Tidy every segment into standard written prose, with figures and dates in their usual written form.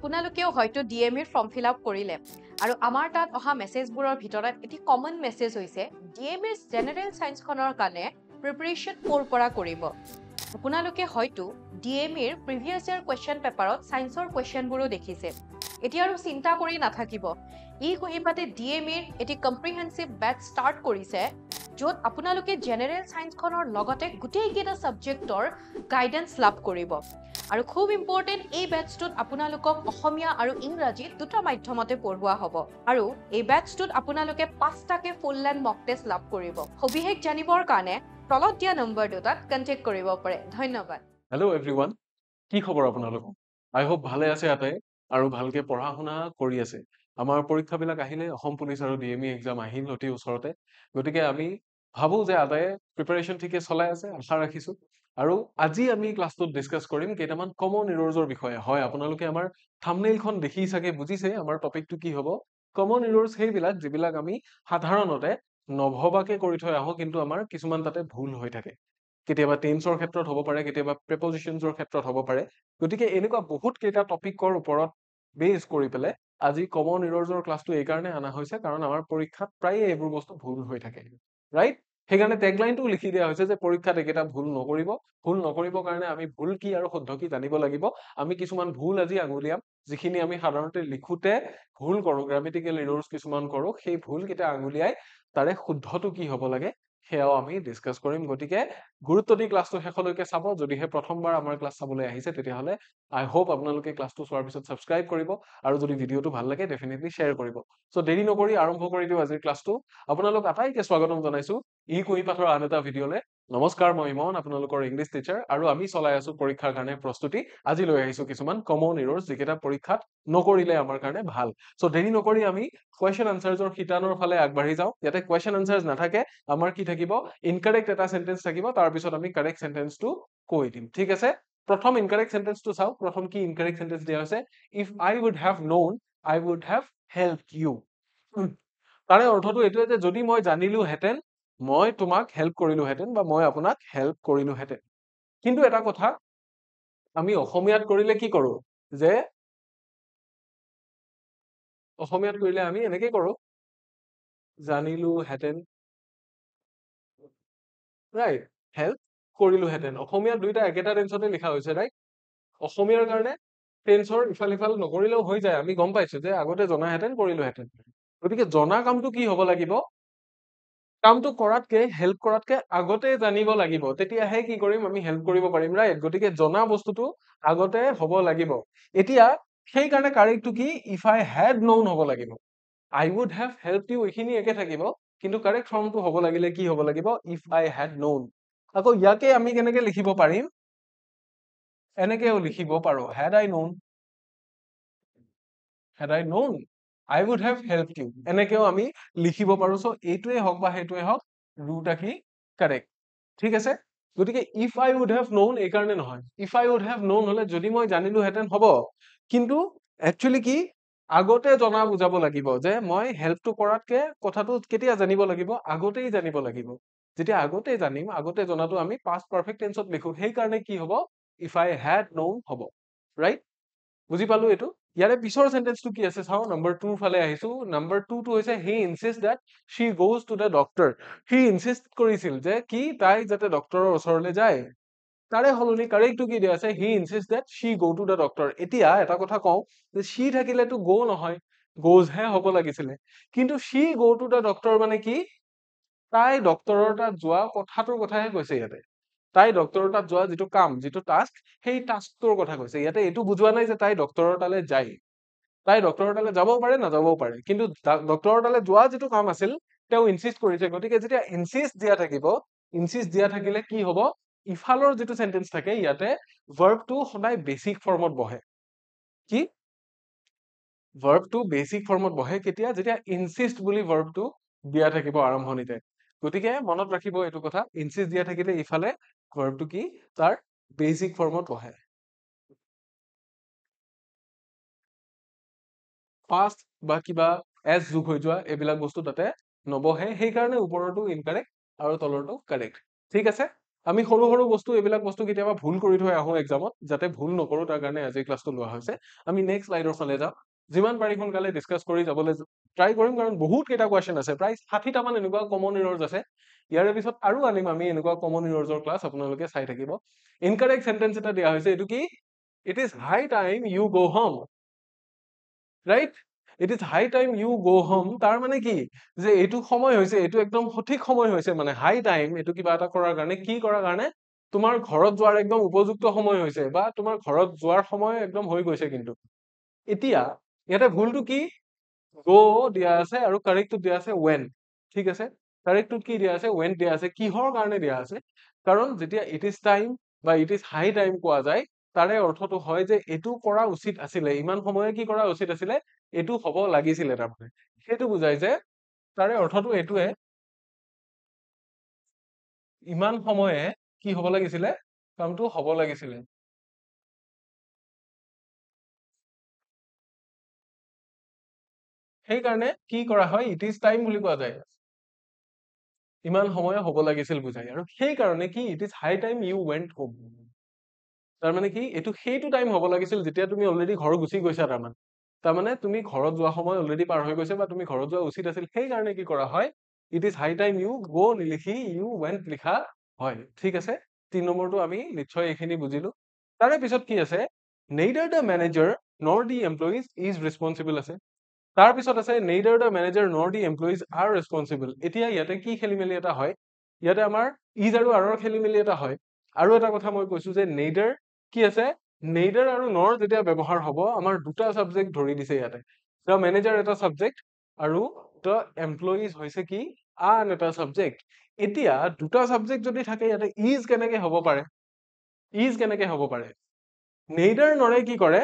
আপোনালোকেও হয়তো ডিএমইৰ form fill up কৰিলে আৰু আমাৰ তাত অহা মেছেজবোৰৰ ভিতৰত এটি কমন মেছেজ হৈছে ডিএমইৰ জেনেৰেল ছায়েন্সখনৰ কাৰণে প্ৰিপাৰেশ্যন ক'ৰ পৰা কৰিব। আপোনালোকে হয়তো ডিএমইৰ প্ৰিভিয়াছ ইয়াৰ কুৱেশ্যন পেপাৰত ছায়েন্সৰ কুৱেশ্যনবোৰো দেখিছে। এতিয়া আৰু চিন্তা কৰি নাথাকিব, ই কুহিপাতে ডিএমইৰ এটি কম্প্ৰিহেনচিভ বেটচ ষ্টাৰ্ট কৰিছে, য'ত আপোনালোকে জেনেৰেল ছায়েন্সখনৰ লগতে গোটেইকেইটা ছাবজেক্টৰ গাইডেন্স লাভ কৰিব। আৰু খুব ইম্পৰ্টেণ্ট, এই বেটচটোত আপোনালোকক অসমীয়া আৰু ইংৰাজী দুটা মাধ্যমতে পঢ়োৱা হ'ব। আৰু এই বেটচটোত আপোনালোকে 5টাকে ফুল লেন্থ মক টেষ্ট লাভ কৰিব। সবিশেষ জানিবৰ কাৰণে তলত দিয়া নম্বৰ দুটাত কণ্টেক্ট কৰিব পাৰে। ধন্যবাদ। হেল্ল' এভৰিৱান, কি খবৰ আপোনালোক? আই হোপ ভালে আছে ইয়াতে আৰু ভালকে পঢ়া শুনা কৰি আছে। আমাৰ পৰীক্ষাবিলাক আহিলে, অসম পুলিচ আৰু ডিএমই এক্সাম আহিল অতি ওচৰতে। গতিকে আমি ভাবোঁ যে আদায়ে প্ৰিপাৰেশ্যন ঠিকে চলাই আছে, আশা ৰাখিছোঁ। আৰু আজি আমি ক্লাছটোত ডিছকাছ কৰিম কেইটামান কমন ইৰৰ্ছৰ বিষয়ে। হয়, আপোনালোকে আমাৰ থাম্বনেইলখন দেখি চাগে বুজিছে আমাৰ টপিকটো কি হ'ব। কমন ইৰৰ্ছ সেইবিলাক যিবিলাক আমি সাধাৰণতে নভবাকে কৰি থৈ আহোঁ, কিন্তু আমাৰ কিছুমান তাতে ভুল হৈ থাকে। কেতিয়াবা টেন্সৰ ক্ষেত্ৰত হ'ব পাৰে, কেতিয়াবা প্ৰেপজিশ্যনছৰ ক্ষেত্ৰত হ'ব পাৰে। গতিকে এনেকুৱা বহুত কেইটা টপিকৰ ওপৰত বেছ কৰি পেলাই আজি কমন ইৰৰ্ছৰ ক্লাছটো এইকাৰণে অনা হৈছে, কাৰণ আমাৰ পৰীক্ষাত প্ৰায়ে এইবোৰ বস্তু ভুল হৈ থাকে, ৰাইট? সেইকাৰণে টেগলাইনটো লিখি দিয়া হৈছে যে পৰীক্ষাত এইকেইটা ভুল নকৰিব। ভুল নকৰিবৰ কাৰণে আমি ভুল কি আৰু শুদ্ধ কি জানিব লাগিব। আমি কিছুমান ভুল আজি আঙুলিয়াম, যিখিনি আমি সাধাৰণতে লিখোতে ভুল কৰোঁ, গ্ৰামেটিকেল ইৰৰ্ছ কিছুমান কৰোঁ, সেই ভুলকেইটা আঙুলিয়াই তাৰে শুদ্ধটো কি হ'ব লাগে সেয়াও আমি ডিছকাছ কৰিম। গতিকে গুৰুত্ব দি ক্লাছটো শেষলৈকে চাব। যদিহে প্ৰথমবাৰ আমাৰ ক্লাছ চাবলৈ আহিছে, তেতিয়াহ'লে আই হোপ আপোনালোকে ক্লাছটো চোৱাৰ পিছত ছাবস্ক্ৰাইব কৰিব, আৰু যদি ভিডিঅ'টো ভাল লাগে ডেফিনেটলি শ্বেয়াৰ কৰিব। চ' দেৰি নকৰি আৰম্ভ কৰি দিওঁ আজিৰ ক্লাছটো। আপোনালোক আটাইকে স্বাগতম জনাইছোঁ ই কুঁহিপাঠৰ আন এটা ভিডিঅ'লে। নমস্কাৰ, মই ইমন, আপোনালোকৰ ইংলিছ টিচাৰ, আৰু আমি চলাই আছোঁ পৰীক্ষাৰ কাৰণে প্ৰস্তুতি। আজি লৈ আহিছোঁ কিছুমান কমন ইৰৰ্ছ যিকেইটা পৰীক্ষাত নকৰিলে আমাৰ কাৰণে ভাল। চ' দেৰি নকৰি আমি কুৱেশ্যন আনচাৰ্ছৰ শিতানৰ ফালে আগবাঢ়ি যাওঁ। ইয়াতে কুৱেশ্যন আনচাৰ্ছ নাথাকে, আমাৰ কি থাকিব, ইনকাৰেক্ট এটা চেণ্টেন্স থাকিব, তাৰপিছত আমি কাৰেক্ট চেণ্টেন্সটো কৈ দিম, ঠিক আছে? প্ৰথম ইনকাৰেক্ট চেণ্টেন্সটো চাওঁ। প্ৰথম কি ইনকাৰেক্ট চেণ্টেন্স দিয়া হৈছে, if I would have known I would have helped you. তাৰে অৰ্থটো এইটোৱে যে যদি মই জানিলোহেঁতেন মই তোমাক হেল্প কৰিলোহেঁতেন, বা মই আপোনাক হেল্প কৰিলোহেঁতেন। কিন্তু এটা কথা, আমি অসমীয়াত কৰিলে কি কৰোঁ, যে অসমীয়াত কৰিলে আমি এনেকে কৰোঁ, জানিলোহেঁতেন, ৰাইট? হেল্প কৰিলোহেঁতেন। অসমীয়াত দুইটা একেটা টেন্সতে লিখা হৈছে, ৰাইট? অসমীয়াৰ কাৰণে টেন্সৰ ইফাল সিফাল নকৰিলেও হৈ যায়। আমি গম পাইছো যে আগতে জনাহেঁতেন কৰিলোহেঁতেন। গতিকে জনা কামটো কি হ'ব লাগিব, কামটো কৰাতকে হেল্প কৰাতকে আগতে জানিব লাগিব, তেতিয়াহে কি কৰিম, আমি হেল্প কৰিব পাৰিম, ৰাইট? গতিকে জনা বস্তুটো আগতে হ'ব লাগিব। এতিয়া সেইকাৰণে কাৰেক্টটো কি, ইফ আই হেড ন'ন হ'ব লাগিব। আই উড হেভ হেল্পড ইউ এইখিনি একে থাকিব, কিন্তু কাৰেক্ট ফৰ্মটো হ'ব লাগিলে কি হ'ব লাগিব, ইফ আই হেড ন'ন। আকৌ ইয়াকে আমি কেনেকে লিখিব পাৰিম, এনেকেও লিখিব পাৰো, had I known, had I known I would have helped you, এনেকেও আমি লিখিব পাৰো। চ' এইটোৱে হওক বা সেইটোৱে হওক, দুটা কি কাৰেক্ট, ঠিক আছে? গতিকে if I would have known এই কাৰণে নহয়। If I would have known হলে যদি মই জানিলোহেঁতেন হ'ব, কিন্তু একচুৱেলি কি আগতে জনা বুজাব লাগিব, যে মই হেল্পটো কৰাতকে কথাটো কেতিয়া জানিব লাগিব, আগতেই জানিব লাগিব। যেতিয়া আগতে জানিম, আগতে জনাটো আমি পাষ্ট পাৰফেক্ট টেন্সত লিখো, সেইকাৰণে কি হ'ব, ইফ আই হেড ন'ন হ'ব, ৰাইট? বুজি পালো এইটো। ইয়াৰে পিছৰ চেন্টেন্সটো কি আছে চাওঁ, নম্বৰ 2 ফালে আহিছো। নম্বৰ 2 টো হৈছে হি insist that she goes to the doctor। C insist কৰিছিল যে কি তাই যাতে ডক্তৰৰ ওচৰলৈ যায়, তাৰে সলনি কাৰেক্টটো কি দিয়া আছে, হি insist that she go to the doctor। এতিয়া এটা কথা কওঁ যে she থাকিলেতো go নহয়, goes হে হ'ব লাগিছিলে। কিন্তু she go to the doctor মানে কি, তাই ডক্তৰৰ তাত যোৱা কথাটোৰ কথাহে কৈছে ইয়াতে। তাই ডক্তৰৰ তাত যোৱা যিটো কাম, যিটো টাস্ক, সেই টাস্কটোৰ কথা কৈছে ইয়াতে। এইটো বুজোৱা নাই যে তাই ডক্তৰৰ তালৈ যায়। তাই ডক্তৰৰ তালৈ যাবও পাৰে, নাযাবও পাৰে, কিন্তু ডক্তৰৰ তালৈ যোৱা যিটো কাম আছিল তেওঁ ইনচিষ্ট কৰিছে। গতিকে যেতিয়া ইনচিষ্ট দিয়া থাকিব, ইনচিষ্ট দিয়া থাকিলে কি হ'ব, ইফালৰ যিটো চেন্টেন্স থাকে ইয়াতে ভাৰ্বটো সদায় বেচিক ফৰ্মত বহে। কি ভাৰ্বটো বেচিক ফৰ্মত বহে কেতিয়া, যেতিয়া ইনচিষ্ট বুলি ভাৰ্বটো দিয়া থাকিব আৰম্ভণিতে। গতিকে মনত ৰাখিব এইটো কথা, ইনচিষ্ট দিয়া থাকিলে ইফালে ভাৰ্বটো কি তাৰ বেচিক ফৰ্মত বহে। ফাষ্ট বা কিবা এছ যোগ হৈ যোৱা এইবিলাক বস্তু তাতে নবহে, সেইকাৰণে ওপৰৰটো ইনকাৰেক্ট আৰু তলৰটো কাৰেক্ট, ঠিক আছে? আমি সৰু সৰু বস্তু এইবিলাক বস্তু কেতিয়াবা ভুল কৰি থৈ আহো এক্সামত, যাতে ভুল নকৰো তাৰ কাৰণে আজি ক্লাছটো লোৱা হৈছে। আমি নেক্সট স্লাইডৰ ফালে যাওঁ। যিমান পাৰি সোনকালে ডিছকাছ কৰি যাবলৈ ট্ৰাই কৰিম, কাৰণ বহুত কেইটা কুৱেশ্যন আছে, প্ৰায় 60টা মান এনেকুৱা কমন ইৰৰ্ছ আছে। ইয়াৰে পিছত আৰু আনিম আমি এনেকুৱা কমন ইৰৰ্ছৰ ক্লাছ, আপোনালোকে চাই থাকিব। ইনকাৰেক্ট সেন্টেন্স এটা দিয়া হৈছে, এইটো কি? It is high time you go home, right? It is high time you go home, তাৰ মানে কি যে এইটো সময় হৈছে, এইটো একদম সঠিক সময় হৈছে, মানে হাই টাইম এইটো কিবা এটা কৰাৰ কাৰণে, কি কৰাৰ কাৰণে? তোমাৰ ঘৰত যোৱাৰ একদম উপযুক্ত সময় হৈছে, বা তোমাৰ ঘৰত যোৱাৰ সময় একদম হৈ গৈছে। কিন্তু এতিয়া ইয়াতে ভুলটো কি? গো দিয়া আছে আৰু কাৰেক্টটো দিয়া আছে when, ঠিক আছে? কাৰেক্টটোত কি দিয়া আছে? when দিয়া আছে। কিহৰ কাৰণে দিয়া আছে? কাৰণ যেতিয়া ইট ইজ টাইম বা ইট ইজ হাই টাইম কোৱা যায়, তাৰে অৰ্থটো হয় যে এইটো কৰা উচিত আছিলে, ইমান সময়ে কি কৰা উচিত আছিলে, এইটো হ'ব লাগিছিলে। তাৰমানে সেইটো বুজাই যে তাৰে অৰ্থটো এইটোৱে, ইমান সময়ে কি হ'ব লাগিছিলে, কামটো হ'ব লাগিছিলে। সেইকাৰণে কি কৰা হয়? ইট ইজ টাইম বুলি কোৱা যায়, ইমান সময়ে হ'ব লাগিছিল বুজাই। আৰু সেইকাৰণে কি? It is high time you went home, তাৰমানে কি? এইটো সেইটো টাইম হ'ব লাগিছিল যেতিয়া তুমি অলৰেডি ঘৰ গুচি গৈছা। তাৰমানে তুমি ঘৰত যোৱা সময় অলৰেডি পাৰ হৈ গৈছে, বা তুমি ঘৰত যোৱা উচিত আছিল। সেইকাৰণে কি কৰা হয়? It is high time you go নিলিখি ইউ ৱেন্ট লিখা হয়, ঠিক আছে? 3 নম্বৰটো আমি নিশ্চয় এইখিনি বুজিলো। তাৰে পিছত কি আছে? নেইদাৰ দ্য মেনেজাৰ নৰ দি এমপ্লয়িজ ইজ ৰেছপন্সিবল আছে। তাৰ পিছত আছে নেইদাৰ দ্য মেনেজাৰ নৰ দি এমপ্লয়িজ আৰ ৰেছপন্সিবল। এতিয়া ইয়াতে কি খেলি মেলি এটা হয়? ইয়াতে আমাৰ ইজ আৰু আৰৰ খেলি মেলি এটা হয়। আৰু এটা কথা মই কৈছো যে নেইদাৰ কি আছে? নেইদাৰ আৰু নৰ যেতিয়া ব্যৱহাৰ হ'ব, আমাৰ দুটা সাবজেক্ট ধৰি দিছে ইয়াতে। দ্য মেনেজাৰ এটা সাবজেক্ট আৰু দ্য এমপ্লয়িজ হৈছে কি? আন এটা সাবজেক্ট। এতিয়া দুটা সাবজেক্ট যদি থাকে, ইয়াতে ইজ কেনেকে হ'ব পাৰে? ইজ কেনেকে হ'ব পাৰে? নেইদাৰ নৰে কি কৰে?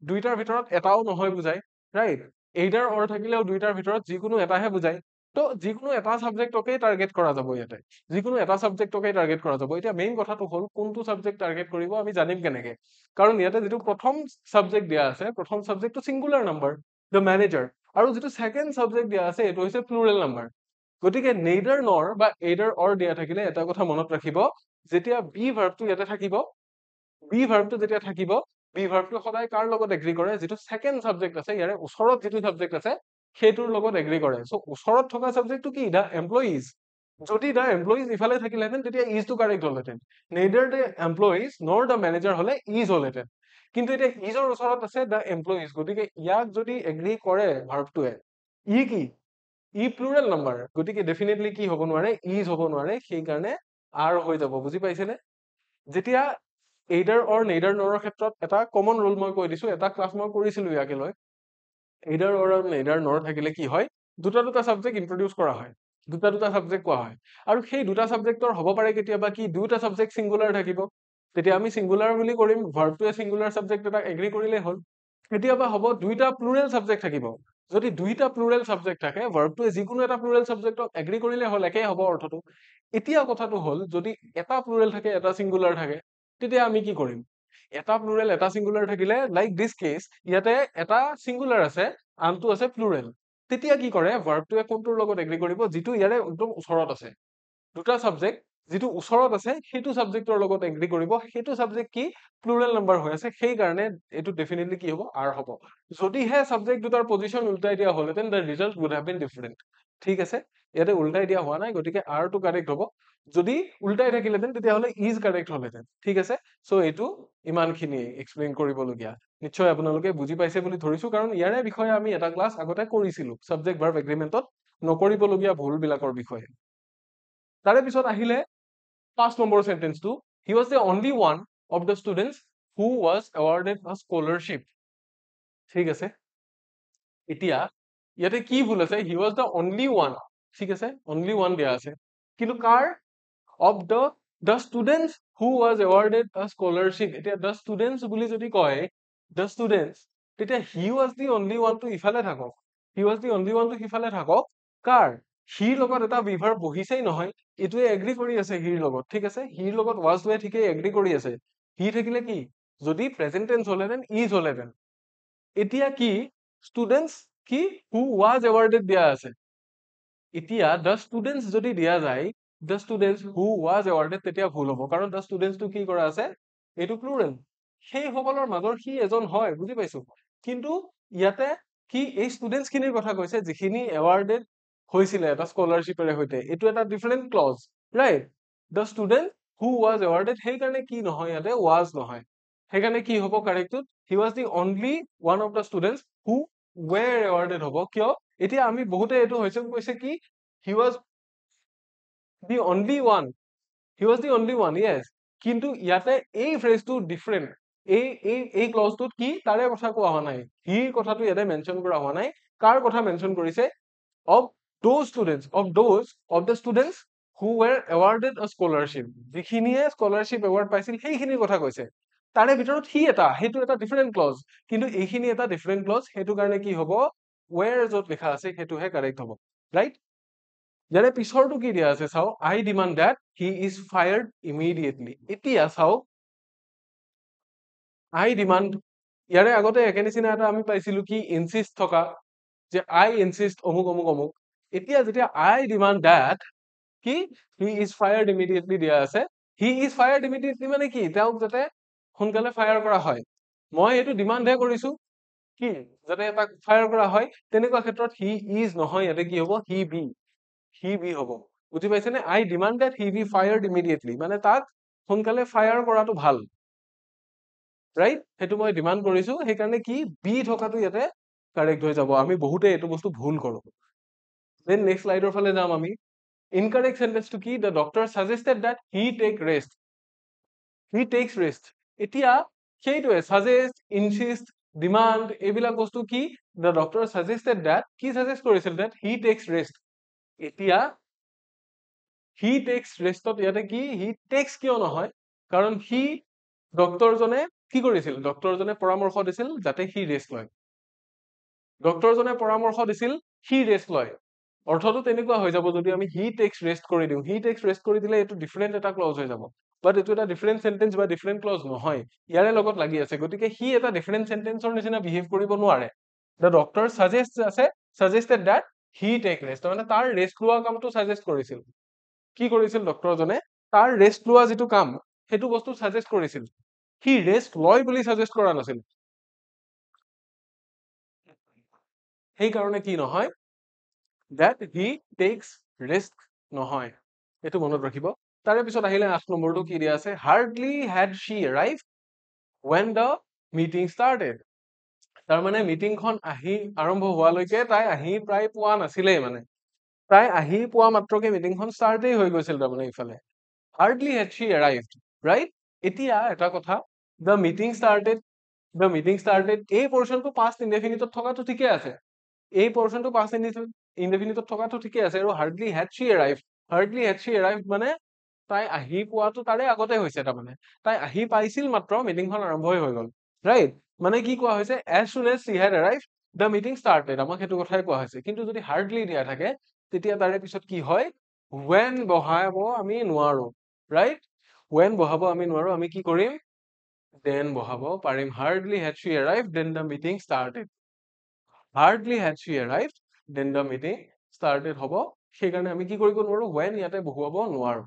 দুইটাৰ ভিতৰত এটাও নহয় বুজায়, ৰাইট? এইডাৰ অৰ থাকিলেও দুইটাৰ ভিতৰত যিকোনো এটাহে বুজায়। তো যিকোনো এটা সাবজেক্টকেই টাৰ্গেট কৰা যাব ইয়াতে, যিকোনো এটা সাবজেক্টকেই টাৰ্গেট কৰা যাব। এতিয়া মেইন কথাটো হ'ল কোনটো সাবজেক্ট টাৰ্গেট কৰিব আমি জানিম কেনেকে? কাৰণ ইয়াতে যিটো প্ৰথম সাবজেক্ট দিয়া আছে, প্ৰথম সাবজেক্টটো সিঙ্গুলাৰ নাম্বাৰ, দ্য মেনেজাৰ, আৰু যিটো সেকেন্ড সাবজেক্ট দিয়া আছে এইটো হৈছে প্লুৰেল নাম্বাৰ। গতিকে নেইদাৰ নৰ বা এইডাৰ অৰ দিয়া থাকিলে এটা কথা মনত ৰাখিব, যেতিয়া বি ভাৰ্বটো ইয়াতে থাকিব, বি ভাৰ্বটো যেতিয়া থাকিব, বি ভাৰ্বটো সদায় কাৰ লগত এগ্ৰি কৰে? যিটো সেকেন্ড সাবজেক্ট আছে, ইয়াৰে ওচৰত যিটো সাবজেক্ট আছে সেইটোৰ লগত এগ্ৰি কৰে। সো ওচৰত থকা সাবজেক্টটো কি? The employees. যদি দ্য এমপ্লয়িজ ইফালে থাকিলেহেঁতেন তেতিয়া ইজটো কাৰেক্ট হ'লহেঁতেন। নেইদাৰ দ্য এমপ্লয়িজ নৰ দ্য মেনেজাৰ হলে ইজ হ'লহেঁতেন। কিন্তু এতিয়া ইজৰ ওচৰত আছে দ্য এমপ্লয়িজ, গতিকে ইয়াক যদি এগ্ৰি কৰে ভাৰ্বটোৱে, ই কি? ই প্লুৰেল নাম্বাৰ, গতিকে ডেফিনেটলি কি হ'ব নোৱাৰে? ইজ হ'ব নোৱাৰে। সেইকাৰণে আৰ হৈ যাব। বুজি পাইছেনে? যেতিয়া এইডাৰ অৰ নেইডাৰ নৰৰ ক্ষেত্ৰত এটা কমন ৰুল মই কৈ দিছো, এটা ক্লাছ মই কৰিছিলো ইয়াকে লৈ। এইডাৰ অৰ আৰু নেইডাৰ নৰ থাকিলে কি হয়? দুটা দুটা সাবজেক্ট ইন্ট্ৰডিউচ কৰা হয়, দুটা দুটা সাবজেক্ট কোৱা হয়। আৰু সেই দুটা সাবজেক্টৰ হ'ব পাৰে কেতিয়াবা কি দুটা সাবজেক্ট সিঙ্গুলাৰ থাকিব, তেতিয়া আমি সিঙ্গুলাৰ বুলি কৰিম, ভাৰ্বটোৱে সিঙ্গুলাৰ সাবজেক্ট এটা এগ্ৰি কৰিলে হ'ল। কেতিয়াবা হ'ব দুইটা প্লুৰেল সাবজেক্ট থাকিব, যদি দুইটা প্লুৰেল সাবজেক্ট থাকে, ভাৰ্বটোৱে যিকোনো এটা প্লুৰেল সাবজেক্টক এগ্ৰি কৰিলে হ'ল, একেই হ'ব অৰ্থটো। এতিয়া কথাটো হ'ল যদি এটা প্লুৰেল থাকে, এটা সিঙ্গুলাৰ থাকে, তেতিয়া আমি কি কৰিম? এটা প্লুৰেল এটা সিঙ্গুলাৰ থাকিলে, লাইক দিস কেছ, ইয়াতে এটা সিঙ্গুলাৰ আছে, আনটো আছে প্লুৰেল। তেতিয়া কি কৰে? ভাৰ্বটোৱে কোনটোৰ লগত এগ্ৰি কৰিব? যিটো ইয়াৰে একদম ওচৰত আছে। দুটা সাবজেক্ট যিটো ওচৰত আছে সেইটো সাবজেক্টৰ লগত এগ্ৰি কৰিব। সেইটো সাবজেক্ট কি? প্লুৰেল নাম্বাৰ হৈ আছে, সেইকাৰণে এইটো ডেফিনেটলি কি হ'ব? আৰ হ'ব। যদিহে সাবজেক্ট দুটাৰ পজিশন উল্টাই দিয়া হ'লহেঁতেন, the result would have been different. ঠিক আছে? ইয়াতে উল্টাই দিয়া হোৱা নাই, গতিকে আৰটো কাৰেক্ট হ'ব। যদি উল্টাই থাকিলেহেঁতেন তেতিয়াহ'লে ইজ কাৰেক্ট হ'লহেঁতেন। ঠিক আছে? সো এইটো ইমানখিনি এক্সপ্লেইন কৰিবলগীয়া। নিশ্চয় আপোনালোকে বুজি পাইছে বুলি ধৰিছো, কাৰণ ইয়াৰে বিষয়ে আমি এটা ক্লাছ আগতে কৰিছিলো, সাবজেক্ট ভাৰ্ব এগ্ৰিমেণ্টত নকৰিবলগীয়া ভুলবিলাকৰ বিষয়ে। তাৰে পিছত আহিলে 5 নম্বৰ সেন্টেন্সটো, he was the only one of the students who was awarded a scholarship. ঠিক আছে? এতিয়া ইয়াতে কি ভুল আছে? He was the only one, ঠিক আছে? অনলি ওৱান দিয়া আছে, কিন্তু কাৰ? Of the students who was awarded a scholarship. এতিয়া দ্য ষ্টুডেণ্টছ বুলি যদি কয়, দ্য ষ্টুডেণ্টছ, তেতিয়া হি ৱাজ দি অনলি ওৱানটো ইফালে থাকক, হি ৱাজ দি অনলি ওৱানটো সিফালে থাকক। কাৰ? হিৰ লগত এটা বিভাৰ বহিছেই নহয়, এইটোৱে এগ্ৰি কৰি আছে হিৰ লগত। ঠিক আছে? হিৰ লগত ৱাজটোৱে ঠিকেই এগ্ৰি কৰি আছে। হি থাকিলে কি? যদি প্ৰেজেন্ট টেন্স হ'লহেঁতেন ইজ হ'লহেঁতেন। এতিয়া কি? ষ্টুডেণ্টছ কি? হু ৱাজ এৱাৰ্ডেড দিয়া আছে। এতিয়া দ্য ষ্টুডেণ্টছ যদি দিয়া যায়, the students who was awarded তেতিয়া ভুল হ'ব কাৰণ the students টো কি কৰা আছে এইটো প্লুৰেল সেই সকলৰ মাজৰ সি এজন হয় বুজি পাইছো কিন্তু ইয়াতে কি এই ষ্টুডেন্টস খিনিৰ কথা কৈছে যিখিনি এৱাৰ্ডেড হৈছিলে এটা স্কলাৰশ্বিপেৰে সৈতে এইটো এটা different clause right the student who was awarded সেইকাৰণে কি নহয় ইয়াতে was নহয় সেইকাৰণে কি হ'ব কাৰেক্টটো he was the only one of the students who were awarded হ'ব কিয় এতিয়া আমি বহুতে এইটো হৈছে কৈছে কি he was the only one he was the only one yes কিন্তু ইয়াতে এই ফ্ৰেজটো ডিফাৰেন্ট এই ক্লজটোত কি তাৰে কথা কোৱা হোৱা নাই হিৰ কথাটো ইয়াতে মেনশন কৰা হোৱা নাই কাৰ কথা মেনশন কৰিছে of the students who were awarded a scholarship যিখিনিয়ে স্কলাৰশ্বিপ এৱাৰ্ড পাইছিল সেইখিনিৰ কথা কৈছে তাৰে ভিতৰত সি এটা সেইটো এটা ডিফাৰেন্ট ক্লজ কিন্তু এইখিনি এটা ডিফাৰেন্ট ক্লজ সেইটো কাৰণে কি হ'ব where য'ত লিখা আছে সেইটোহে কাৰেক্ট হ'ব ৰাইট ইয়াৰে পিছৰটো কি দিয়া আছে চাও I demand that he is fired immediately এতিয়া চাও I demand ইয়াৰে আগতে একে নিচিনা এটা আমি পাইছিলো কি insist থকা যে I insist অমুক অমুক অমুক এতিয়া যেতিয়া I demand that কি he is fired immediately দিয়া আছে he is fired immediately মানে কি তেওঁক যাতে সোনকালে ফায়াৰ কৰা হয় মই এইটো ডিমাণ্ডহে কৰিছো কি যাতে তাক ফায়াৰ কৰা হয় তেনেকুৱা ক্ষেত্ৰত he is নহয় ইয়াতে কি হ'ব he be হ'ব বুজি পাইছেনে I demand that he be fired immediately মানে তাক সোনকালে ফায়াৰ কৰাটো ভাল ৰাইট সেইটো মই ডিমান্ড কৰিছো সেইকাৰণে কি বি থকাটো ইয়াতে কাৰেক্ট হৈ যাব আমি বহুতে এইটো বস্তু ভুল কৰো দেন নেক্সট স্লাইডৰ ফালে যাম আমি incorrect sentence to কি the doctor suggested that he take rest he takes rest এতিয়া সেইটোৱে suggest insist demand এইবিলাক বস্তু কি the doctor suggested that কি suggest কৰিছিল that he takes rest এতিয়া he takes rest ইয়াতে কি he takes কিয় নহয় কাৰণ he ডক্টৰজনে কি কৰিছিল ডক্টৰজনে পৰামৰ্শ দিছিল যাতে সি ৰেষ্ট লয় ডক্টৰজনে পৰামৰ্শ দিছিল সি ৰেষ্ট লয় অৰ্থটো তেনেকুৱা হৈ যাব যদি আমি হি টেক্স ৰেষ্ট কৰি দিওঁ হি টেক্স ৰেষ্ট কৰি দিলে এইটো ডিফাৰেন্ট এটা ক্লজ হৈ যাব বাট এইটো এটা ডিফাৰেন্ট সেন্টেন্স বা ডিফাৰেন্ট ক্লজ নহয় ইয়াৰে লগত লাগি আছে গতিকে হি এটা ডিফাৰেন্ট সেন্টেন্সৰ নিচিনা বিহেভ কৰিব নোৱাৰে the doctor suggested that he take rest মানে তাৰ ৰেষ্ট লোৱা কামটো সাজেষ্ট কৰিছিল কি কৰিছিল ডক্টৰজনে তাৰ ৰেষ্ট লোৱা যিটো কাম সেইটো বস্তু সাজেষ্ট কৰিছিল হি ৰেষ্ট লয় বুলি সাজেষ্ট কৰা নাছিল সেইকাৰণে কি নহয় that he takes rest নহয় এটো মনত ৰাখিব তাৰে পিছত আহিলে 8 নম্বৰটো কি দিয়া আছে hardly had she arrived when the meeting started তাৰ মানে মিটিংখন আহি আৰম্ভ হোৱালৈকে তাই আহি প্ৰায় পোৱা নাছিলে মানে তাই আহি পোৱা মাত্ৰকে মিটিংখন ষ্টাৰ্টেই হৈ গৈছিল তাৰ মানে ইফালে hardly had she arrived right এতিয়া এটা কথা the meeting started এই পোৰশনটো past indefinite থকাটো ঠিকে আছে এই পোৰশনটো past indefinite থকাটো ঠিকে আছে আৰু hardly had she arrived মানে তাই আহি পোৱাটো তাৰে আগতে হৈছে তাৰ মানে তাই আহি পাইছিল মাত্ৰ মিটিংখন আৰম্ভই হৈ গল ৰাইট মানে কি কোৱা হৈছে as soon as she had arrived the meeting started আমাক সেইটো কথাই কোৱা হৈছে কিন্তু যদি hardly দিয়া থাকে তেতিয়া তাৰে পিছত কি হয় when বহাব আমি নোৱাৰো ৰাইট when বহাব আমি নোৱাৰো আমি কি কৰিম then বহাব পাৰিম hardly had she arrived then the meeting started hardly had she arrived then the meeting started হ'ব সেইকাৰণে আমি কি কৰিব নোৱাৰো when ইয়াতে বহুৱাব নোৱাৰো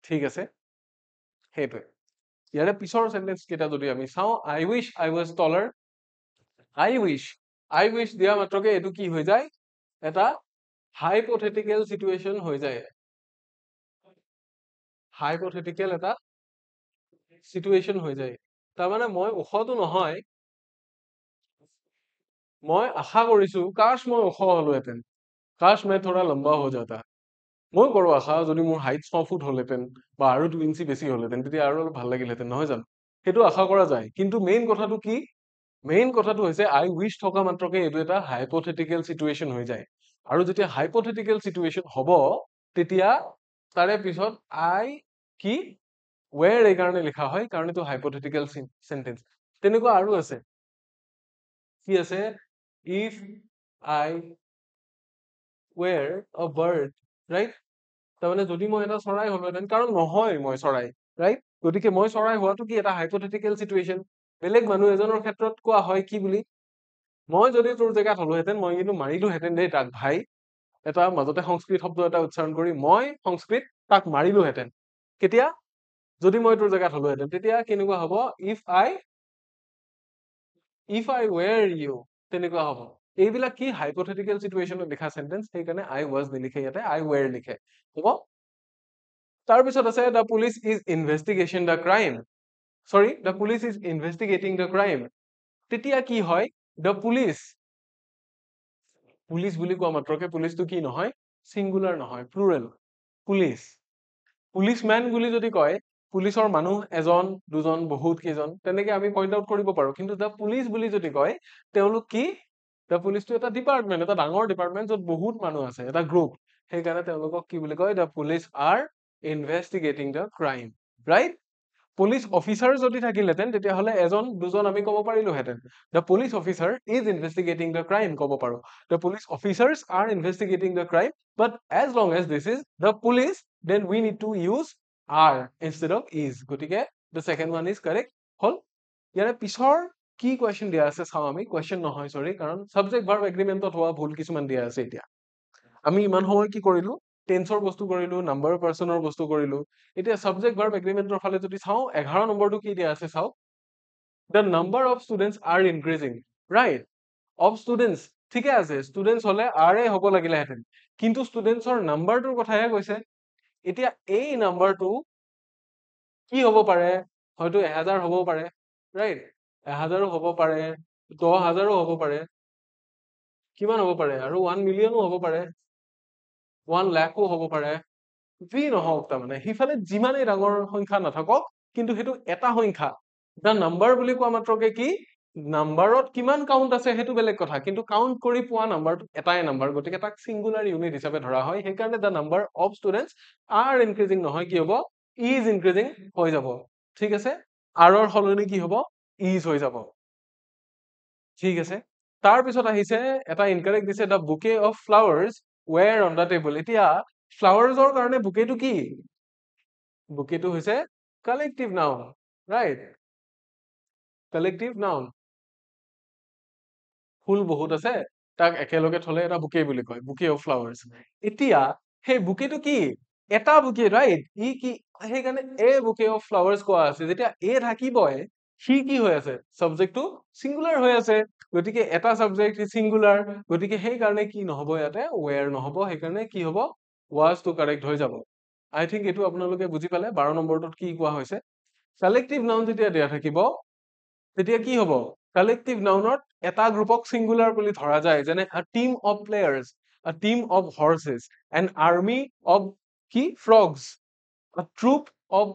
ঠিক আছে সেইটোৱে ইয়াৰে পিছৰ সেন্টেন্স কেইটা যদি আমি চাও I wish I was taller I wish দিয়া মাত্ৰকে এটো কি হৈ যায় এটা hypothetical situation হৈ যায় hypothetical এটা situation হৈ যায় তাৰ মানে মই উখটো নহয় মই আশা কৰিছো কাশ মই উখ হলোহেতেন কাশ মই থোড়া লম্বা হৈ যাতা মই কৰো আশা যদি মোৰ হাইট 6 ফুট হলেতেন বা আৰু 2 ইঞ্চি বেছি হলেতেন তেতিয়া আৰু ভাল লাগিলহেতেন নহয় জানো সেইটো আশা কৰা যায় কিন্তু মেইন কথাটো কি মেইন কথাটো হৈছে I wish থকা মাত্ৰকে এটো এটা hypothetical situation হৈ যায় আৰু যেতিয়া hypothetical situation হ'ব তেতিয়া তাৰে পিছত I কি where এই কাৰণে লিখা হয় কাৰণ এটো hypothetical sentence তেনেকুৱা আৰু আছে কি আছে if I were a bird right তাৰমানে যদি মই এটা চৰাই হলোহেতেন কাৰণ নহয় মই চৰাই ৰাইট গতিকে মই চৰাই হোৱাটো কি এটা hypothetical situation বেলেগ মানুহ এজনৰ ক্ষেত্ৰত কোৱা হয় কি বুলি মই যদি তোৰ জেগাত হলোহেতেন মই কিন্তু মাৰিলোহেতেন দেই তাক ভাই এটা মাজতে সংস্কৃত শব্দ এটা উচ্চাৰণ কৰি মই সংস্কৃত তাক মাৰিলোহেঁতেন কেতিয়া যদি মই তোৰ জেগাত হলোহেঁতেন তেতিয়া কেনেকুৱা হ'ব ইফ আই ৱেৰ ইউ তেনেকুৱা হ'ব এইবিলাক কি হাইপথেটিকেল চিটুৱেশ্যনত লিখা চেন্টেন্স সেইকাৰণে আই ৱাজ নিলিখে ইয়াতে আই ৱেৰ লিখে হ'ব তাৰপিছত আছে the police is investigation the crime the police is investigating the crime তেতিয়া কি হয় দ্য পুলিচ বুলি কোৱা মাত্ৰকে পুলিচটো কি নহয় চিংগুলাৰ নহয় প্লুৰেল পুলিচ পুলিচমেন বুলি যদি কয় পুলিচৰ মানুহ এজন দুজন বহুত কেইজন তেনেকে আমি পইণ্ট আউট কৰিব পাৰো কিন্তু দ্য পুলিচ বুলি যদি কয় তেওঁলোক কি দ্য পুলিচটো এটা ডিপাৰ্টমেণ্ট এটা ডাঙৰ ডিপাৰ্টমেণ্ট য'ত বহুত মানুহ আছে এটা গ্ৰুপ সেইকাৰণে তেওঁলোকক কি বুলি কয় the police are investigating the crime right police officer যদি থাকিলেহেঁতেন তেতিয়াহ'লে এজন দুজন আমি ক'ব পাৰিলোহেঁতেন the police officer is investigating the crime ক'ব পাৰো the police officers are investigating the crime but as long as this is the police then we need to use are instead of is গতিকে the second one is correct হ'ল ইয়াৰে পিছৰ কি question দিয়া আছে চাওঁ আমি কুৱেশ্যন নহয় চৰি কাৰণ ছাবজেক্ট ভাৰ্ব এগ্ৰিমেণ্টত হোৱা ভুল কিছুমান দিয়া আছে এতিয়া আমি ইমান সময় কি কৰিলো টেন্সৰ বস্তু কৰিলো নাম্বাৰ পাৰ্চনৰ বস্তু কৰিলো এতিয়া ছাবজেক্ট ভাৰ্ব এগ্ৰিমেণ্টৰ ফালে যদি চাওঁ 11 নম্বৰটো কি দিয়া আছে চাওঁ the number of students R increasing write off students ঠিকে আছে ষ্টুডেণ্টছ হলে আৰে হ'ব লাগিলেহেঁতেন কিন্তু ষ্টুডেণ্টছৰ নাম্বাৰটোৰ কথাহে কৈছে এতিয়া এই নাম্বাৰটো কি হ'ব পাৰে হয়তো 1000 হ'বও পাৰে ৰাইট 1000ও হ'ব পাৰে 10,000ও হ'ব পাৰে কিমান হ'ব পাৰে আৰু 1 মিলিয়নো হ'ব পাৰে 1 লাখো হ'ব পাৰে যি নহওক তাৰমানে সিফালে যিমানেই ডাঙৰ সংখ্যা নাথাকক কিন্তু সেইটো এটা সংখ্যা দ্য নাম্বাৰ বুলি কোৱা মাত্ৰকে কি নাম্বাৰত কিমান কাউণ্ট আছে সেইটো বেলেগ কথা কিন্তু কাউণ্ট কৰি পোৱা নাম্বাৰটো এটাই নাম্বাৰ গতিকে তাক চিংগুলাৰ ইউনিট হিচাপে ধৰা হয় সেইকাৰণে the number of students R increasing নহয় কি হ'ব ইজ ইনক্ৰিজিং হৈ যাব ঠিক আছে আৰৰ সলনি কি হ'ব ইজ হৈ যাব ঠিক আছে তাৰপিছত আহিছে এটা ইনকাৰেক্ট দিছে the bouquet of flowers were on the table এতিয়া ফ্লাৱাৰ্ছৰ কাৰণে বুকেটো কি বুকেটো হৈছে collective noun right collective noun ফুল বহুত আছে তাক একেলগে থলে এটা বুকে বুলি কয় বুকে অফ ফ্লাৱাৰ্ছ এতিয়া সেই বুকেটো কি এটা বুকে ৰাইট ই কি সেইকাৰণে এ বুকে অফ ফ্লাৱাৰ্ছ কোৱা আছে যেতিয়া এ থাকিবই সি কি হৈ আছে চাবজেক্টটো চিংগুলাৰ হৈ আছে গতিকে এটা চাবজেক্ট চিংগুলাৰ গতিকে সেইকাৰণে কি নহব ইয়াতে ৱেৰ নহব সেইকাৰণে কি হব ৱাজ টু কাৰেক্ট হৈ যাব আই থিংক এইটো আপোনালোকে বুজি পালে 12 নম্বৰটোত কি কোৱা হৈছে কালেক্টিভ নাউন যেতিয়া দিয়া থাকিব তেতিয়া কি হব কালেক্টিভ নাউনত এটা গ্ৰুপক চিংগুলাৰ বুলি ধৰা যায় যেনে a team of players a team of horses an army of কি frogs a troop of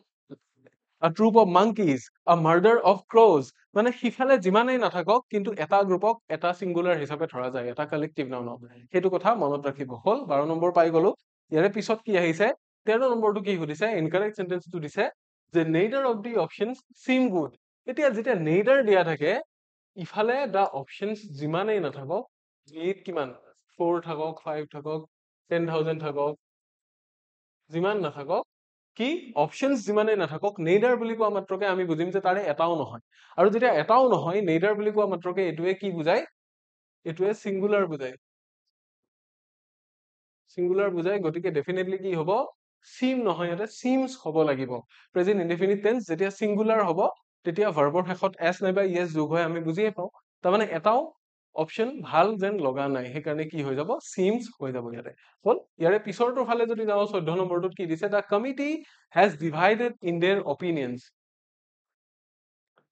monkeys a murder of crows মানে সিফালে যিমানেই নাথাকক কিন্তু এটা গ্ৰুপক এটা চিংগুলাৰ হিচাপে ধৰা যায় এটা কালেক্টিভ নাউনত সেইটো কথা মনত ৰাখিব হ'ল 12 নম্বৰ পাই গলো ইয়াৰে পিছত কি আহিছে 13 নম্বৰটো কি সুধিছে ইনকাৰেক্ট সেন্টেন্সটো দিছে যে neither of the options seem good এতিয়া যেতিয়া neither দিয়া থাকে ইফালে দা অপশনস যিমানেই নাথাকক এইট কিমান 4 থাকক 5 থাকক 10,000 থাকক যিমান নাথাকক কি অপশনস যিমানেই নাথাকক নেইডাৰ বুলি কোৱা মাত্ৰকে আমি বুজিম যে তাৰে এটাও নহয় আৰু যেতিয়া এটাও নহয় নেইডাৰ বুলি কোৱা মাত্ৰকে এটোৱে কি বুজায় এটোৱে সিঙ্গুলাৰ বুজায় গতিকে ডেফিনেটলি কি হ'ব সিম নহয় এটা সিমস হ'ব লাগিব প্ৰেজেন্ট ইনডিফিনিট টেন্স যেতিয়া সিঙ্গুলাৰ হ'ব তেতিয়া ভাৰ্বৰ শেষত এস নাইবা ইএস যোগ হয় আমি বুজিয়ে পাওঁ তাৰমানে এটাও অপশন ভাল যেন লগা নাই সেইকাৰণে কি হৈ যাব সিমস হৈ যাব ইয়াতে হল ইয়াৰে পিছৰটোৰ ফালে যদি যাওঁ 14 নম্বৰটোত কি দিছে দা committee has divided in their opinions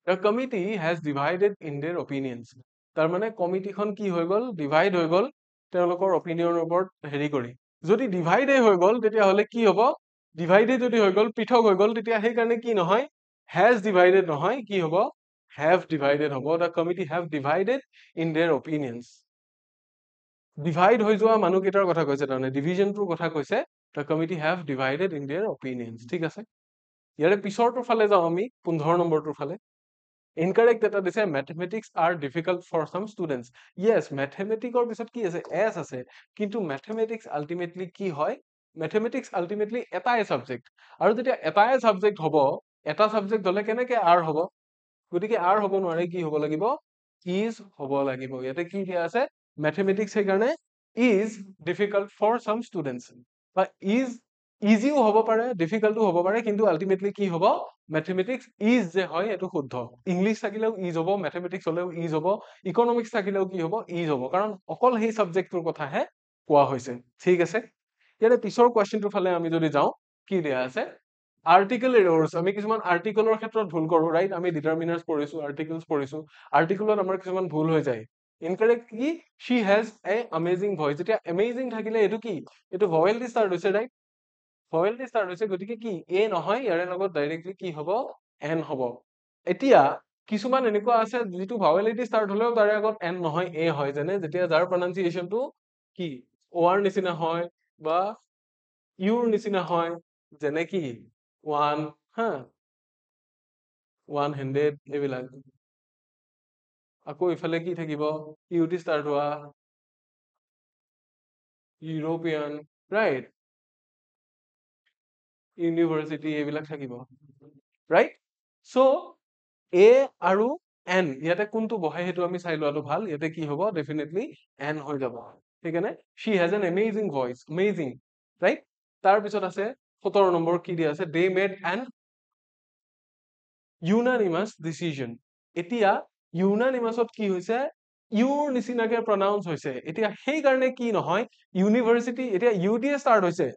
the committee has divided in their opinions তাৰমানে কমিটিখন কি হৈ গল ডিভাইড হৈ গল তেওঁলোকৰ অপিনিয়নৰ ওপৰত হেৰি কৰি যদি ডিভাইডে হৈ গল তেতিয়া হলে কি হ'ব ডিভাইডে যদি হৈ গল পৃথক হৈ গল তেতিয়া সেই কাৰণে কি নহয় has divided নহয় কি হ'ব have divided হ'ব the committee have divided in their opinions divide হৈ যোৱা মানুহকেইটাৰ কথা কৈছে তাৰমানে ডিভিজনটোৰ কথা কৈছে the committee have divided in their opinions ঠিক আছে ইয়াৰে পিছৰটোৰ ফালে যাওঁ আমি 15 নম্বৰটোৰ ফালে ইনকাৰেক্ট এটা দিছে mathematics are difficult for some students yes mathematics পিছত কি আছে s আছে কিন্তু mathematics ultimately কি হয় mathematics ultimately এটাই সাবজেক্ট আৰু যেতিয়া এটাই সাবজেক্ট হ'ব এটা সাবজেক্ট হলে কেনেকে r হ'ব গতিকে r হ'ব নোৱাৰে কি হ'ব লাগিব is হ'ব লাগিব ইয়াতে কি দিয়া আছে mathematics সেইকাৰণে is difficult for some students বা is ইজিও হ'ব পাৰে ডিফিকাল্টো হ'ব পাৰে কিন্তু আলটিমেটলি কি হ'ব মেথমেটিক্স ইজ যে হয় এইটো শুদ্ধ ইংলিছ থাকিলেও ইজ হ'ব মেথমেটিক্স হ'লেও ইজ হ'ব ইকনমিক্স থাকিলেও কি হ'ব ইজ হ'ব কাৰণ অকল সেই সাবজেক্টটোৰ কথাহে কোৱা হৈছে ঠিক আছে ইয়াৰে পিছৰ কোৱেশ্চনটোৰ ফালে আমি যদি যাওঁ কি দিয়া আছে আৰ্টিকেল এৰৰ্স আমি কিছুমান আৰ্টিকেলৰ ক্ষেত্ৰত ভুল কৰো ৰাইট আমি ডিটাৰমিনাৰ্স পঢ়িছো আৰ্টিকেলছ পঢ়িছো আৰ্টিকেলত আমাৰ কিছুমান ভুল হৈ যায় ইনকাৰেক্ট কি she has a amazing voice যেতিয়া amazing থাকিলে এটো কি এটো vowel দি start হৈছে ৰাইট vowel দি start হৈছে গতিকে কি a নহয় ইয়াৰে লগত ডাইৰেক্টলি কি হ'ব n হ'ব এতিয়া কিছুমান এনেকুৱা আছে যেটো vowel দি start হলেও তাৰে আগত n নহয় a হয় যেনে যেতিয়া যাৰ pronunciationটো কি o r নিচিনা হয় বা u ৰ নিচিনা হয় যেনে কি one হা one handed এইবিলাক আকৌ ইফালে কি থাকিব u দি start হোৱা ইউৰোপিয়ান ৰাইট ইউনিভাৰ্চিটি এইবিলাক থাকিব ৰাইট সো a আৰু n ইয়াতে কোনটো বহাই হেতু আমি চাই লোৱাটো ভাল ইয়াতে কি হ'ব ডেফিনেটলি n হৈ যাব ঠিকানে she has an amazing voice amazing right তাৰ পিছত আছে 17 নম্বৰ কি দিয়া আছে they made an unanimous decision এতিয়া unanimousত কি হৈছে ইউৰ নিচিনাকে pronounce হৈছে এতিয়া সেই কাৰণে কি নহয় ইউনিভাৰ্চিটি এতিয়া ইউ দিয়ে start হৈছে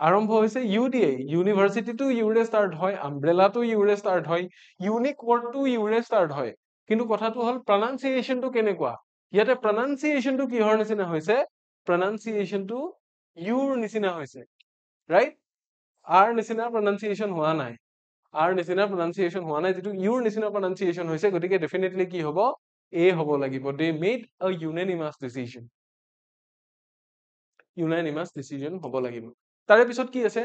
আৰম্ভ হৈছে ইউ দিয়ে ইউনিভাৰ্চিটিটো ইউৰে start হয় আমব্ৰেলাটো ইউৰে start হয় ইউনিক ওয়াৰ্ডটো ইউৰে start হয় কিন্তু কথাটো হল pronunciationটো কেনেকুৱা ইয়াতে pronunciationটো কিহৰ নিচিনা হৈছে pronunciationটো ইউৰ নিচিনা হৈছে ৰাইট আৰ নিচিনা pronunciation হোৱা নাই আৰ নিচিনা pronunciation হোৱা নাই যেটো ইউৰ নিচিনা pronunciation হৈছে গতিকে ডেফিনেটলি কি হ'ব এ হ'ব লাগিব they made a unanimous decision হ'ব লাগিব তাৰে পিছত কি আছে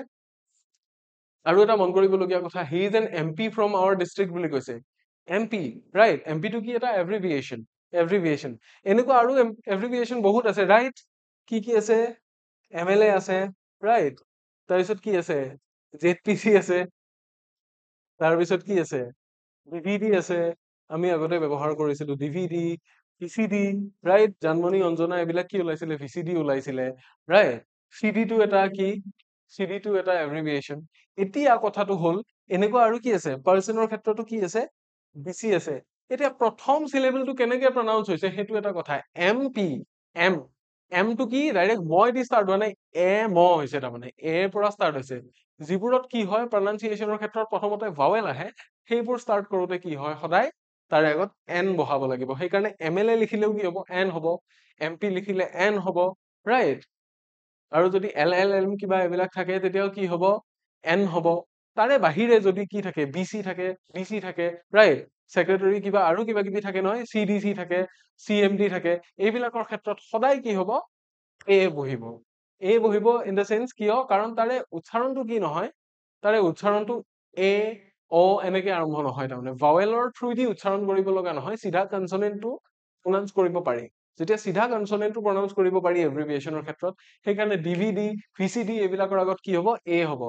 আৰু এটা মন কৰিবলগীয়া কথা he is an MP from our district বুলি কৈছে MP right MP টো কি এটা abbreviation এনেকুৱা আৰু abbreviation বহুত আছে right কি আছে MLA আছে right তাৰ পিছত কি আছে ZPC আছে তাৰ পিছত কি আছে DVD আছে আমি আগতে ব্যৱহাৰ কৰিছিলো DVD PCD right Janmoni Anjana এইবিলাক কি ওলাইছিলে VCD ওলাইছিলে right CD টো এটা কি CD টো এটা abbreviation এতিয়া কথাটো হল এনেকুৱা আৰু কি আছে পাৰ্চনৰ ক্ষেত্ৰতো কি আছে BC আছে এতিয়া প্ৰথম সিলেবলটো কেনেকৈ pronounce হৈছে হেতু এটা কথা MP M টো কি ডাইৰেক্ট মই দি start হোৱা নাই এ ম হৈছে তাৰ মানে এ পৰা start হৈছে যিবোৰত কি হয় pronunciationৰ ক্ষেত্ৰত প্ৰথমতে vowel আহে সেইবোৰ start কৰোতে কি হয় সদায় তাৰে আগত n বহাব লাগিব সেই কাৰণে MLA লিখিলেও কি হ'ব n হ'ব MP লিখিলে n হ'ব right আৰু যদি LLM কিবা এইবিলাক থাকে তেতিয়াও কি হ'ব n হ'ব তাৰে বাহিৰে যদি কি থাকে BC থাকে DC থাকে right secretary কিবা আৰু কিবা কিবি থাকে নহয় CDC থাকে CMD থাকে এইবিলাকৰ ক্ষেত্ৰত সদায় কি হ'ব a বহিব in the sense কিয় কাৰণ তাৰে উচ্চাৰণটো কি নহয় তাৰে উচ্চাৰণটো a o এনেকে আৰম্ভ নহয় তাৰমানে vowelৰ থ্ৰু দি উচ্চাৰণ কৰিব লগা নহয় সিধা কনসনেন্টটো pronounce কৰিব পাৰি যেতিয়া সিধা কনসনেন্টটো pronounce কৰিব পাৰি abbreviationৰ ক্ষেত্ৰত সেই কাৰণে DVD VCD এইবিলাকৰ আগত কি হ'ব a হ'ব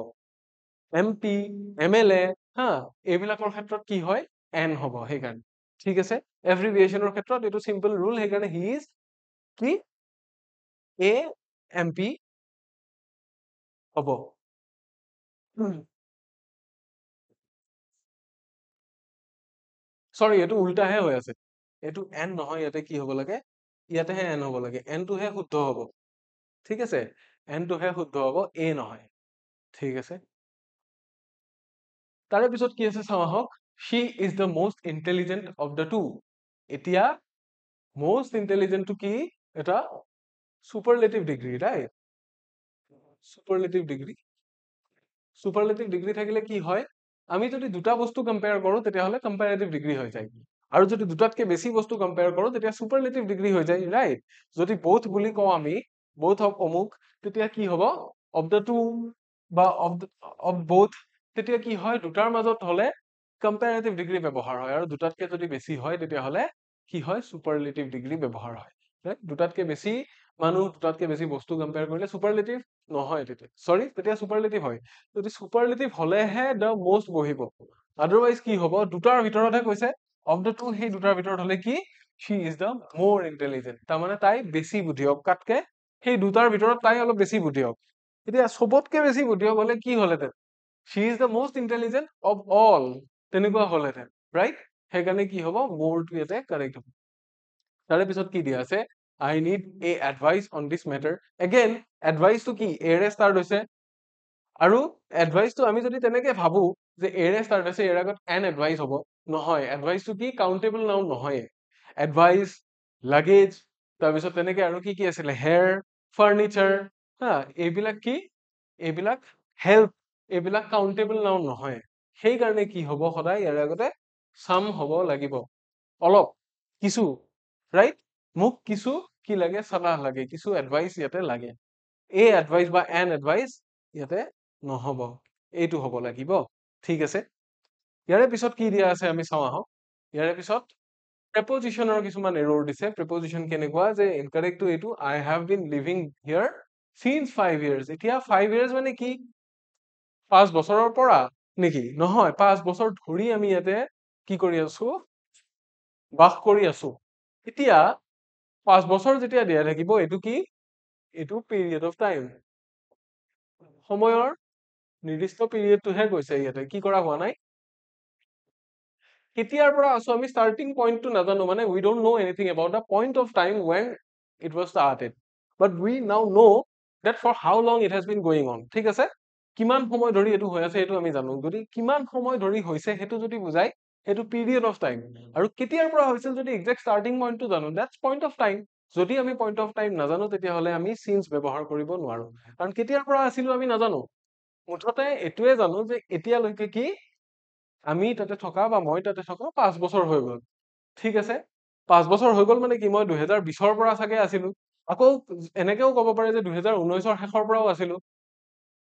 MP MLA হা এইবিলাকৰ ক্ষেত্ৰত কি হয় n হ'ব সেই কাৰণে ঠিক আছে abbreviationৰ ক্ষেত্ৰত এটো simple rule সেই কাৰণে he is কি a MP হ'ব সৰি এটো উল্টাহে হৈ আছে এটো n নহয় ইয়াতে কি হ'ব লাগে ইয়াতেহে n হ'ব লাগে n টোহে শুদ্ধ হ'ব ঠিক আছে n টোহে শুদ্ধ হ'ব a নহয় ঠিক আছে তাৰে পিছত কি আছে চাও আহক she is the most intelligent of the two এতিয়া most intelligent টো কি এটা superlative degree right superlative degree থাকিলে কি হয় আমি যদি দুটা বস্তু কম্পেয়াৰ কৰো তেতিয়াহলে comparative degree হৈ যায় আৰু যদি দুটাতকে বেছি বস্তু কম্পেয়াৰ কৰো তেতিয়া superlative degree হৈ যায় right যদি both বুলি কওঁ আমি both of অমুক তেতিয়া কি হ'ব of the two বা of both তেতিয়া কি হয় দুটাৰ মাজত হলে comparative degree ব্যৱহাৰ হয় আৰু দুটাতকে যদি বেছি হয় তেতিয়াহলে কি হয় superlative degree ব্যৱহাৰ হয় right দুটাতকে বেছি মানুহ দুটাতকে বেছি বস্তু কম্পেয়াৰ কৰিলে superlative নহয় তেতিয়া সৰি তেতিয়া superlative হয় যদি superlative হলেহে the most বহিব otherwise কি হ'ব দুটাৰ ভিতৰতহে কৈছে of the two সেই দুটাৰ ভিতৰত হলে কি she is the more intelligent তাৰ মানে তাই বেছি বুদ্ধিয়ক কাতকে সেই দুটাৰ ভিতৰত তাই অলপ বেছি বুদ্ধিয়ক এতিয়া চবতকে বেছি বুদ্ধিয়ক হলে কি হলহেঁতেন she is the most intelligent of all তেনেকুৱা হলহেঁতেন right সেইকাৰণে কি হ'ব মোৰটো ইয়াতে কাৰেক্ট হ'ব তাৰে পিছত কি দিয়া আছে I need a advice on this matter again advice টো কি এৰে ষ্টাৰ্ট হৈছে আৰু এডভাইচটো আমি যদি তেনেকে ভাবো যে এৰে ষ্টাৰ্ট হৈছে এৰ আগত এন এডভাইচ হ'ব নহয় এডভাইচটো কি কাউন্টেবল নাউন নহয় এডভাইচ লাগেজ তাৰপিছত তেনেকে আৰু কি আছিলে হেয়াৰ ফাৰ্নিচাৰ হা এইবিলাক কি এইবিলাক হেল্প এইবিলাক কাউন্টেবল নাউন নহয় সেইকাৰণে কি হ'ব সদায় ইয়াৰ আগতে সাম হ'ব লাগিব অলপ কিছু ৰাইট মোক কিছু কি লাগে সালাহ লাগে কিছু এডভাইচ ইয়াতে লাগে এ এডভাইচ বা এন এডভাইচ ইয়াতে নহব এইটো হ'ব লাগিব ঠিক আছে ইয়াৰে পিছত কি দিয়া আছে আমি চাওঁ আহক ইয়াৰে পিছত প্ৰেপজিশনৰ কিছুমান এৰৰ দিছে প্ৰেপজিশন কেনেকুৱা যে ইনকাৰেক্ট টু এইটো I have been living here since 5 years এতিয়া 5 years মানে কি 5 বছৰৰ পৰা নেকি নহয় 5 বছৰ ধৰি আমি ইয়াতে কি কৰি আছো বাস কৰি আছো এতিয়া 5 বছৰ যেতিয়া দিয়া থাকিব এইটো কি এইটো পিৰিয়ড অফ টাইম সময়ৰ নিৰ্দিষ্ট পিৰিয়ডটোহে গৈছে ইয়াতে কি কৰা হোৱা নাই কেতিয়াৰ পৰা আছো আমি ষ্টাৰ্টিং পইণ্টটো নাজানো মানে we don't know anything about the point of time when it was started but we now know that for how long it has been going on ঠিক আছে কিমান সময় ধৰি এইটো হৈ আছে এইটো আমি জানো যদি কিমান সময় ধৰি হৈছে সেইটো যদি বুজাই সেইটো পিৰিয়ড অফ টাইম আৰু কেতিয়াৰ পৰা হৈছিল যদি এক্সাক্ট ষ্টাৰ্টিং পইণ্টটো জানো দ্যাটছ পইণ্ট অফ টাইম যদি আমি পইণ্ট অফ টাইম নাজানো তেতিয়াহ'লে আমি সিন্স ব্যৱহাৰ কৰিব নোৱাৰো কাৰণ কেতিয়াৰ পৰা আছিলো আমি নাজানো মুঠতে এইটোৱে জানো যে এতিয়ালৈকে কি আমি তাতে থকা বা মই তাতে থকা 5 বছৰ হৈ গ'ল ঠিক আছে 5 বছৰ হৈ গ'ল মানে কি মই 2020ৰ পৰা চাগে আছিলো আকৌ এনেকেও ক'ব পাৰে যে 2019ৰ শেষৰ পৰাও আছিলো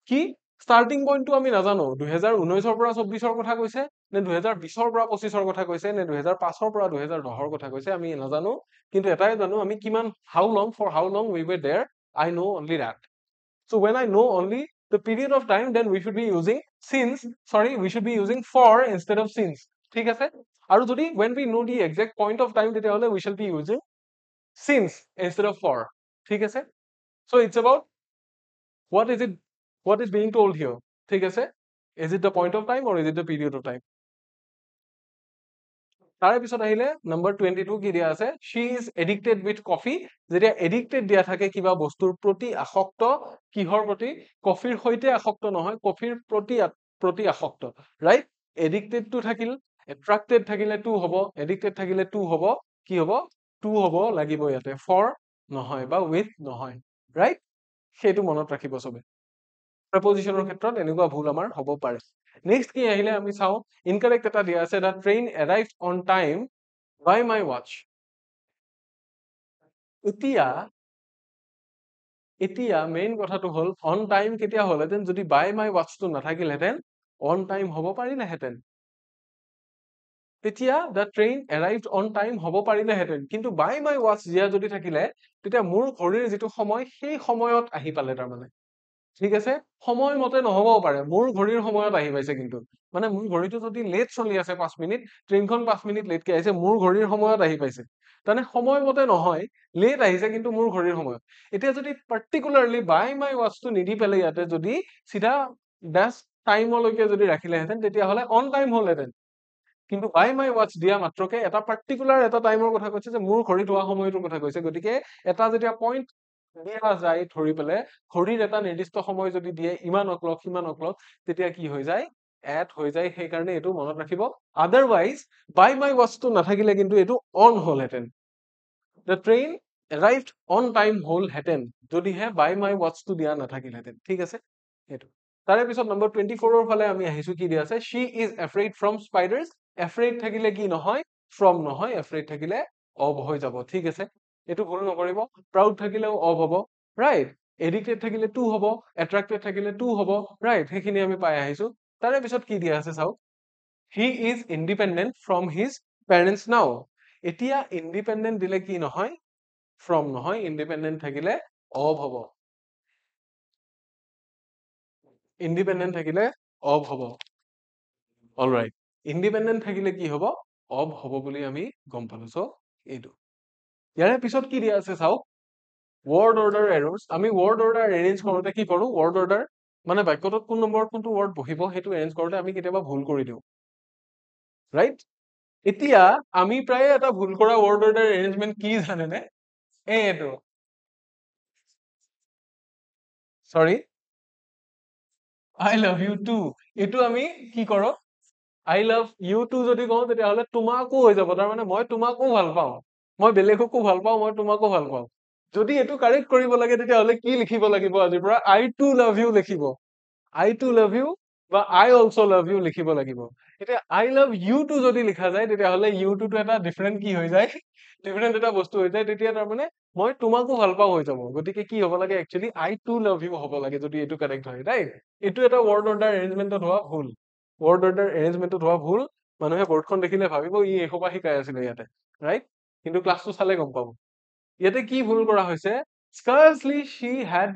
কি ষ্টাৰ্টিং পইণ্টটো আমি নাজানো 2019ৰ পৰা 24ৰ কথা কৈছে নে 2020ৰ পৰা 25ৰ কথা কৈছে নে 2005ৰ পৰা 2010ৰ কথা কৈছে আমি নাজানো কিন্তু এটাই জানো আমি কিমান how long for how long we were there I know only that so when I know only the period of time then we should be using we should be using for instead of since ঠিক আছে আৰু যদি when we know the exact point of time তেতিয়াহ'লে we shall be using since instead of for ঠিক আছে so it's about what is being told here ঠিক আছে is it the point of time or is it the period of time তাৰে পিছত আহিলে number 22 কি দিয়া আছে she is addicted with coffee যেতিয়া addicted দিয়া থাকে কিবা বস্তুৰ প্ৰতি আসক্ত কিহৰ প্ৰতি কফিৰ সৈতে আসক্ত নহয় কফিৰ প্ৰতি আসক্ত ৰাইট addicted to থাকিল attracted থাকিলে to হ'ব addicted থাকিলে to হ'ব কি হ'ব to হ'ব লাগিব ইয়াতে for নহয় বা with নহয় ৰাইট সেইটো মনত ৰাখিব সবে preposition ক্ষেত্ৰত এনেকুৱা ভুল আমাৰ হ'ব পাৰে নেক্সট কি আহিলে আমি চাও ইনকাৰেক্ট এটা দিয়া আছে the train arrived on time by my watch এতিয়া মেইন কথাটো হ'ল on time কেতিয়া হ'লহেঁতেন যদি by my watch টো নাথাকিলহেঁতেন on time হ'ব পাৰিলেহেঁতেন তেতিয়া the train arrived on time হ'ব পাৰিলেহেঁতেন কিন্তু by my watch দিয়া যদি থাকিলে তেতিয়া মোৰ ঘড়ীৰ যিটো সময় সেই সময়ত আহি পালে তাৰমানে ঠিক আছে সময়মতে নহবও পাৰে মোৰ ঘড়ীৰ সময়ত আহি পাইছে কিন্তু মানে মোৰ ঘড়ীটো যদি লেট চলি আছে 5 মিনিট ট্ৰেইনখন 5 মিনিট লেটকে আহিছে মোৰ ঘড়ীৰ সময়ত আহি পাইছে মানে সময়মতে নহয় লেট আহিছে কিন্তু মোৰ ঘড়ীৰ সময়ত এতিয়া যদি পাৰ্টিকুলাৰলি বাই মাই ৱাচটো নিদি পেলাই ইয়াতে যদি সিধা ড্যাশ টাইমলৈকে যদি ৰাখিলেহেঁতেন তেতিয়াহ'লে অন টাইম হ'লহেঁতেন কিন্তু বাই মাই ৱাচ দিয়া মাত্ৰকে এটা পাৰ্টিকুলাৰ এটা টাইমৰ কথা কৈছে যে মোৰ ঘড়ীত হোৱা সময়টোৰ কথা কৈছে গতিকে এটা যেতিয়া পইণ্ট দিয়া যায় ধৰি পেলাই ঘড়ীৰ এটা নিৰ্দিষ্ট সময় যদি দিয়ে ইমান অক্লক সিমান অক্লক তেতিয়া কি হৈ যায় এড হৈ যায় সেইকাৰণে এইটো মনত ৰাখিব আদাৰৱাইজ বাই মাই ৱাচটো নাথাকিলে কিন্তু এইটো অন হ'লহেঁতেন the train arrived on time হ'লহেঁতেন যদিহে বাই মাই ৱাচটো দিয়া নাথাকিলহেঁতেন ঠিক আছে সেইটো তাৰে পিছত নম্বৰ 24ৰ ফালে আমি আহিছো কি দিয়া আছে she is afraid from spiders afraid থাকিলে কি নহয় from নহয় afraid থাকিলে of হৈ যাব ঠিক আছে এইটো ভুল নকৰিব proud থাকিলেও of হ'ব right addicted থাকিলে to হ'ব attracted থাকিলে to হ'ব right সেইখিনি আমি পাই আহিছো তাৰে পিছত কি দিয়া আছে চাওক he is independent from his parents now এতিয়া independent দিলে কি নহয় from নহয় independent থাকিলে of হ'ব independent থাকিলে of হ'ব অলৰাইট independent থাকিলে কি হ'ব of হ'ব বুলি আমি গম পালো সো এইটো ইয়াৰে পিছত কি দিয়া আছে চাওক ৱৰ্ড অৰ্ডাৰ এৰৰ্ছ আমি ৱৰ্ড অৰ্ডাৰ এৰেঞ্জ কৰোঁতে কি কৰোঁ ৱৰ্ড অৰ্ডাৰ মানে বাক্যটোত কোন নম্বৰত কোনটো ৱৰ্ড বহিব সেইটো এৰেঞ্জ কৰোঁতে আমি কেতিয়াবা ভুল কৰি দিওঁ ৰাইট এতিয়া আমি প্ৰায় এটা ভুল কৰা ৱৰ্ড অৰ্ডাৰ এৰেঞ্জমেণ্ট কি জানেনে এইটো সৰি আই লাভ ইউ টু এইটো আমি কি কৰোঁ আই লাভ ইউ টু যদি কওঁ তেতিয়াহ'লে তোমাকো হৈ যাব তাৰমানে মই তোমাকো ভাল পাওঁ মই বেলেগকো ভাল পাওঁ মই তোমাকো ভাল পাওঁ যদি এইটো কাৰেক্ট কৰিব লাগে তেতিয়াহ'লে কি লিখিব লাগিব আজিৰ পৰা আই টু লাভ ইউ লিখিব আই টু লাভ ইউ বা আই অলছ' লাভ ইউ লিখিব লাগিব এতিয়া আই লাভ ইউ টু যদি লিখা যায় তেতিয়াহ'লে ইউ টুটো এটা ডিফাৰেণ্ট কি হৈ যায় ডিফাৰেণ্ট এটা বস্তু হৈ যায় তেতিয়া তাৰমানে মই তোমাকো ভাল পাওঁ হৈ যাব গতিকে কি হ'ব লাগে actually I too love you হ'ব লাগে যদি এইটো কাৰেক্ট হয় ৰাইট এইটো এটা ৱৰ্ড অৰ্ডাৰ এৰেঞ্জমেণ্টত হোৱা ভুল ৱৰ্ড অৰ্ডাৰ এৰেঞ্জমেণ্টত হোৱা ভুল মানুহে বৰ্ডখন দেখিলে ভাবিব ই এসোপা শিকাই আছিলে ইয়াতে ৰাইট কিন্তু ক্লাছটো চালে গম পাব ইয়াতে কি ভুল কৰা হৈছে scarcely she had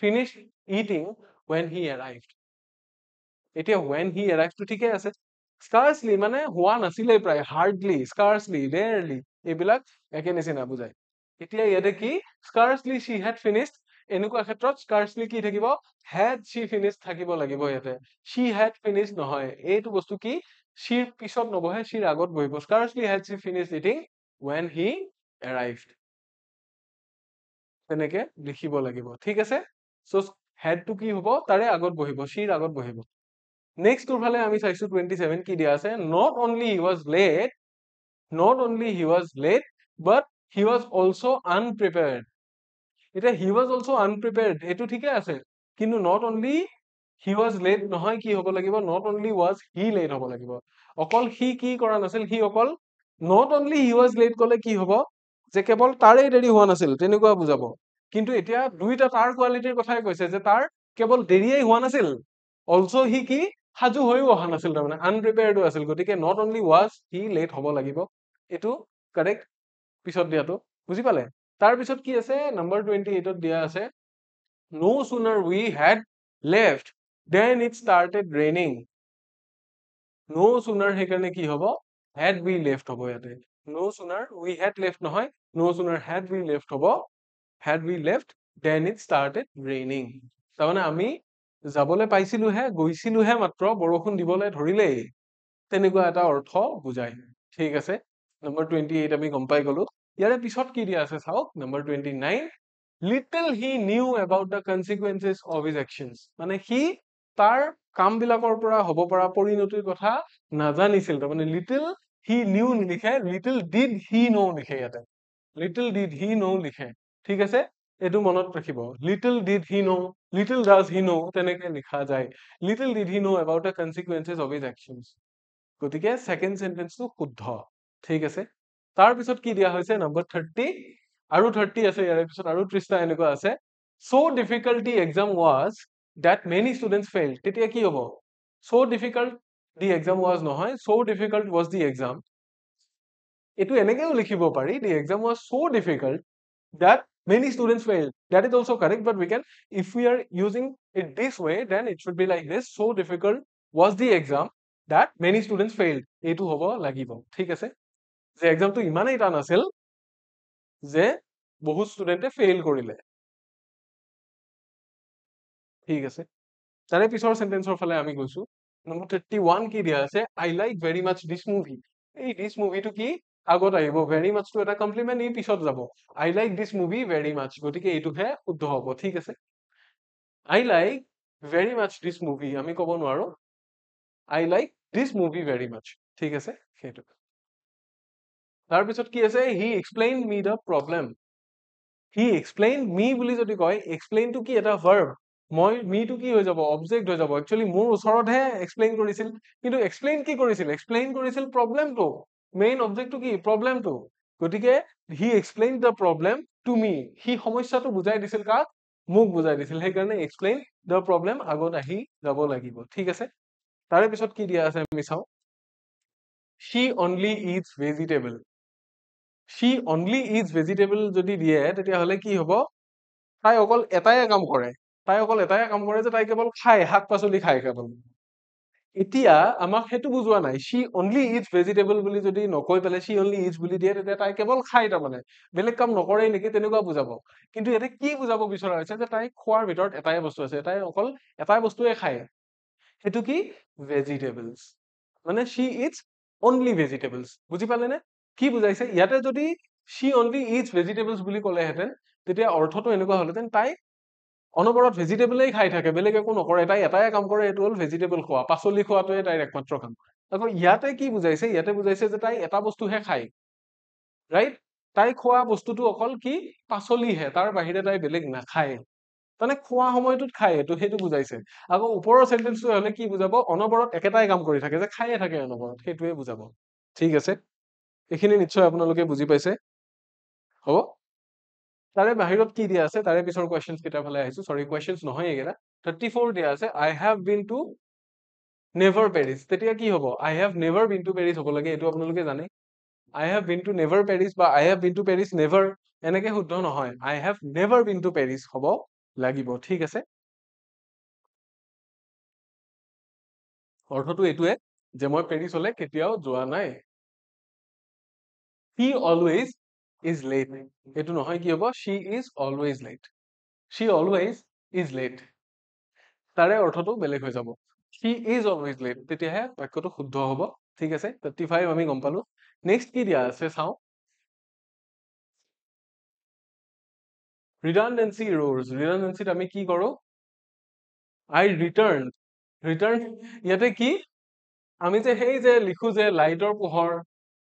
finished eating when he arrived এতিয়া when he arrived টো ঠিকে আছে scarcely মানে হোৱা নাছিলে প্ৰায় hardly scarcely rarely এইবিলাক একে নিচিনা বুজায় এতিয়া ইয়াতে কি scarcely she had finished এনেকুৱা ক্ষেত্ৰত scarcely কি থাকিব had she finished থাকিব লাগিব ইয়াতে she had finished নহয় এইটো বস্তু কি sheৰ পিছত নবহে sheৰ আগত বহিব scarcely had she finished eating when he arrived তেনেকে লিখিব লাগিব ঠিক আছে সো হেড টো কি হ'ব তাৰে আগত বহিব sheৰ আগত বহিব নেক্সট তোৰ ফালে আমি চাইছো 27 কি দিয়া আছে not only he was late but he was also unprepared এটা he was also unprepared এইটো ঠিকে আছে কিন্তু not only he was late নহয় কি হ'ব লাগিব not only was he late হ'ব লাগিব অকল he কি কৰা নাছিল he অকল not only he was late কলে কি হ'ব যে কেৱল তাৰেই দেৰি হোৱা নাছিল তেনেকুৱা বুজাব কিন্তু এতিয়া দুইটা তাৰ কোৱালিটিৰ কথাই কৈছে যে তাৰ কেৱল দেৰিয়েই হোৱা নাছিল অলসো হি কি সাজু হৈও অহা নাছিল তাৰমানে আনপ্ৰিপেয়াৰ্ডো আছিল গতিকে not only was he late হ'ব লাগিব এইটো কাৰেক্ট পিছত দিয়াটো বুজি পালে তাৰ পিছত কি আছে নম্বৰ 28 ত দিয়া আছে no sooner we had left then it started raining no sooner সেইকাৰণে কি হ'ব had we left হ'ব ইয়াতে no sooner we had left নহয় no sooner had we left হ'ব had we left then it started raining তাৰমানে আমি যাবলৈ পাইছিলোহে গৈছিলোহে মাত্ৰ বৰষুণ দিবলৈ ধৰিলেই তেনেকুৱা এটা অৰ্থ বুজায় ঠিক আছে নম্বৰ 28 আমি গম পাই গলো ইয়াৰে পিছত কি দিয়া আছে চাওক number 29 little he knew about the consequences of his actions মানে সি তাৰ কাম বিলাকৰ পৰা হ'ব পৰা পৰিণতিৰ কথা নাজানিছিল তাৰমানে little he knew নিলিখে little did he know লিখে ইয়াতে little did he know লিখে ঠিক আছে এইটো মনত ৰাখিব little did he know little does he know তেনেকে লিখা যায় little did he know about the consequences of his actions গতিকে সেকেন্ড সেন্টেন্সটো শুদ্ধ ঠিক আছে তাৰ পিছত কি দিয়া হৈছে নম্বৰ 30 আৰু 30 আছে ইয়াৰ পিছত আৰু 30টা এনেকুৱা আছে so difficult the exam was that many students failed তেতিয়া কি হ'ব so difficult the exam was নহয় so difficult was the exam এইটো এনেকেও লিখিব পাৰি the exam was so difficult that many students failed that is also correct but we can if we are using it this way then it should be like this so difficult was the exam that many students failed এইটো হ'ব লাগিব ঠিক আছে যে এক্সামটো ইমানেই টান আছিল যে বহুত ষ্টুডেন্টে ফেইল কৰিলে ঠিক আছে তাৰে পিছৰ সেন্টেন্সৰ ফালে আমি গৈছো নম্বৰ 31 কি দিয়া আছে I like very much this movie এই this movie টো কি আগত আহিব very much টো এটা কমপ্লিমেন্ট ই পিছত যাব I like this movie very much গতিকে এইটোহে শুদ্ধ হ'ব ঠিক আছে I like very much this movie আমি ক'ব নোৱাৰো I like this movie very much ঠিক আছে সেইটো তাৰ পিছত কি আছে he explained me the problem he explained me বুলি যদি কয় explain টো কি এটা verb মই me টো কি হৈ যাব object হৈ যাব actually মোৰ ওচৰতহে explain কৰিছিল কিন্তু explain কি কৰিছিল explain কৰিছিল problem টো main object টো কি problem টো গতিকে he explained the problem to me he সমস্যাটো বুজাই দিছিল কাক মোক বুজাই দিছিল সেইকাৰণে explain the problem আগত আহি যাব লাগিব ঠিক আছে তাৰে পিছত কি দিয়া আছে আমি চাও she only eats vegetable she only eats vegetable যদি দিয়ে তেতিয়াহ'লে কি হ'ব তাই অকল এটাই কাম কৰে যে তাই কেৱল খায় শাক পাচলি খায় কেৱল এতিয়া আমাক সেইটো বুজোৱা নাই she only eats vegetable বুলি যদি নকৈ পেলাই she only eats বুলি দিয়ে তেতিয়া তাই কেৱল খায় তাৰমানে বেলেগ কাম নকৰেই নেকি তেনেকুৱা বুজাব কিন্তু ইয়াতে কি বুজাব বিচৰা হৈছে যে তাই খোৱাৰ ভিতৰত এটাই বস্তু আছে তাই অকল এটাই বস্তুৱে খায় সেইটো কি ভেজিটেবলছ মানে she eats only vegetables বুজি পালে নে কি বুজাইছে ইয়াতে যদি she only eats vegetables বুলি ক'লেহেঁতেন তেতিয়া অৰ্থটো এনেকুৱা হ'লহেঁতেন তাই অনবৰত ভেজিটেবলেই খাই থাকে বেলেগ একো নকৰে তাই এটাই কাম কৰে এইটো হ'ল ভেজিটেবল খোৱা পাচলি খোৱাটোৱে তাইৰ একমাত্ৰ কাম আকৌ ইয়াতে কি বুজাইছে ইয়াতে বুজাইছে যে তাই এটা বস্তুহে খায় ৰাইট তাই খোৱা বস্তুটো অকল কি পাচলিহে তাৰ বাহিৰে তাই বেলেগ নাখায় মানে খোৱা সময়টোত খায় এইটো সেইটো বুজাইছে আকৌ ওপৰৰ চেন্টেন্সটো হলে কি বুজাব অনবৰত একেটাই কাম কৰি থাকে যে খায়ে থাকে অনবৰত সেইটোৱে বুজাব ঠিক আছে এইখিনি নিশ্চয় আপোনালোকে বুজি পাইছে হ'ব তাৰে বাহিৰত কি দিয়া আছে তাৰে পিছৰ কোৱেশ্চনছ কেইটা ফালে আহিছো সৰি কোৱেশ্চনছ নহয় একেটা 34 দিয়া আছে I have been to never Paris তেতিয়া কি হ'ব I have never been to Paris হ'ব লাগে এইটো আপোনালোকে জানে I have been to never Paris বা I have been to Paris never এনেকে শুদ্ধ নহয় I have never been to Paris হ'ব লাগিব ঠিক আছে অৰ্থটো এইটোৱে যে মই পেৰিছলৈ কেতিয়াও যোৱা নাই he always is late এইটো নহয় কি হ'ব she is always late she always is late তাৰে অৰ্থটো বেলেগ হৈ যাব she is always late তেতিয়াহে বাক্যটো শুদ্ধ হ'ব ঠিক আছে 35 আমি গম পালো নেক্সট কি দিয়া আছে চাওঁ redundancy errors redundancy আমি কি কৰো I returned return ইয়াতে কি আমি যে সেই যে লিখো যে লাইটৰ পোহৰ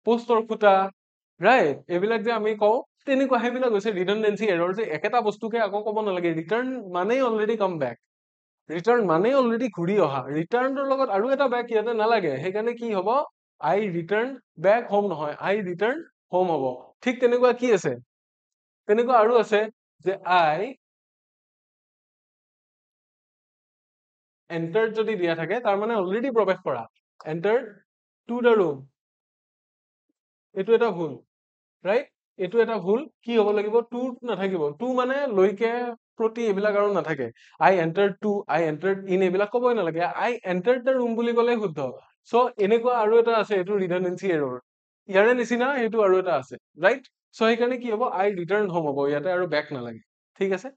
পোষ্টৰ খুঁটা ৰাইট এইবিলাক যে আমি কওঁ তেনেকুৱা সেইবিলাক হৈছে redundancy error যে একেটা বস্তুকে আকৌ ক'ব নালাগে ৰিটাৰ্ণ মানেই অলৰেডি কাম বেক ৰিটাৰ্ণ মানেই অলৰেডি ঘূৰি অহা ৰিটাৰ্ণৰ লগত আৰু এটা বেক ইয়াতে নালাগে সেইকাৰণে কি হ'ব আই ৰিটাৰ্ণ বেক হোম নহয় আই ৰিটাৰ্ণ হোম হ'ব ঠিক তেনেকুৱা কি আছে তেনেকুৱা আৰু আছে যে আই এন্টাৰ্ড যদি দিয়া থাকে তাৰ মানে অলৰেডি প্ৰৱেশ কৰা এন্টাৰ টু দ্য ৰুম এইটো এটা ভুল ৰাইট এইটো এটা ভুল কি হ'ব লাগিব টু নাথাকিব টু মানে লৈকে প্ৰতি এইবিলাক আৰু নাথাকে আই এন্টাৰ্ড টু আই এন্টাৰ্ড ইন এইবিলাক ক'বই নালাগে আই এন্টাৰ্ড দ্য ৰুম বুলি ক'লে শুদ্ধ চ' এনেকুৱা আৰু এটা আছে এইটো ৰিডানডেন্সি এৰৰ ইয়াৰে নিচিনা সেইটো আৰু এটা আছে ৰাইট চ' সেইকাৰণে কি হ'ব আই ৰিটাৰ্ণ হোম হ'ব ইয়াতে আৰু বেক নালাগে ঠিক আছে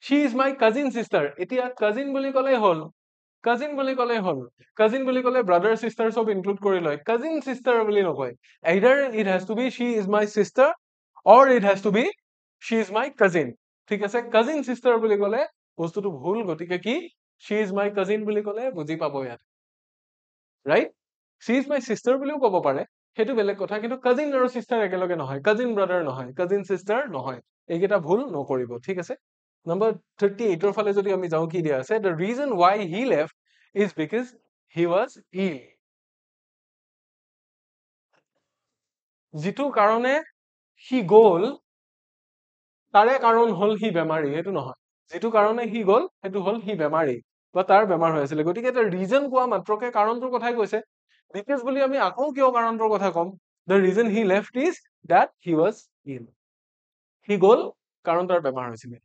she is my cousin sister এতিয়া কাজিন বুলি ক'লেই হ'ল কাজিন বুলি ক'লেই হ'ল কাজিন বুলি ক'লে ব্ৰাদাৰ চিষ্টাৰ চব ইনক্লুড কৰি লয় কাজিন চিষ্টাৰ বুলি নকয় either it has to be she is my sister or it has to be she is my cousin ঠিক আছে কাজিন চিষ্টাৰ বুলি ক'লে বস্তুটো ভুল গতিকে কি she is my cousin বুলি ক'লে বুজি পাব ইয়াত right she is my sister বুলিও ক'ব পাৰে সেইটো বেলেগ কথা কিন্তু কাজিন আৰু চিষ্টাৰ একেলগে নহয় কাজিন ব্ৰাদাৰ নহয় কাজিন চিষ্টাৰ নহয় এইকেইটা ভুল নকৰিব ঠিক আছে Number 38 ৰ ফালে যদি আমি যাওঁ কি দিয়া আছে the reason why he left is because he was ill যিটো কাৰণে সি গ'ল তাৰে কাৰণ হ'ল সি বেমাৰী সেইটো নহয় যিটো কাৰণে সি গ'ল সেইটো হ'ল সি বেমাৰী বা তাৰ বেমাৰ হৈ আছিলে গতিকে এটা ৰিজন কোৱা মাত্ৰকে কাৰণটোৰ কথাই কৈছে বিকজ বুলি আমি আকৌ কিয় কাৰণটোৰ কথা ক'ম the reason he left is that he was ill সি গ'ল কাৰণ তাৰ বেমাৰ হৈছিলে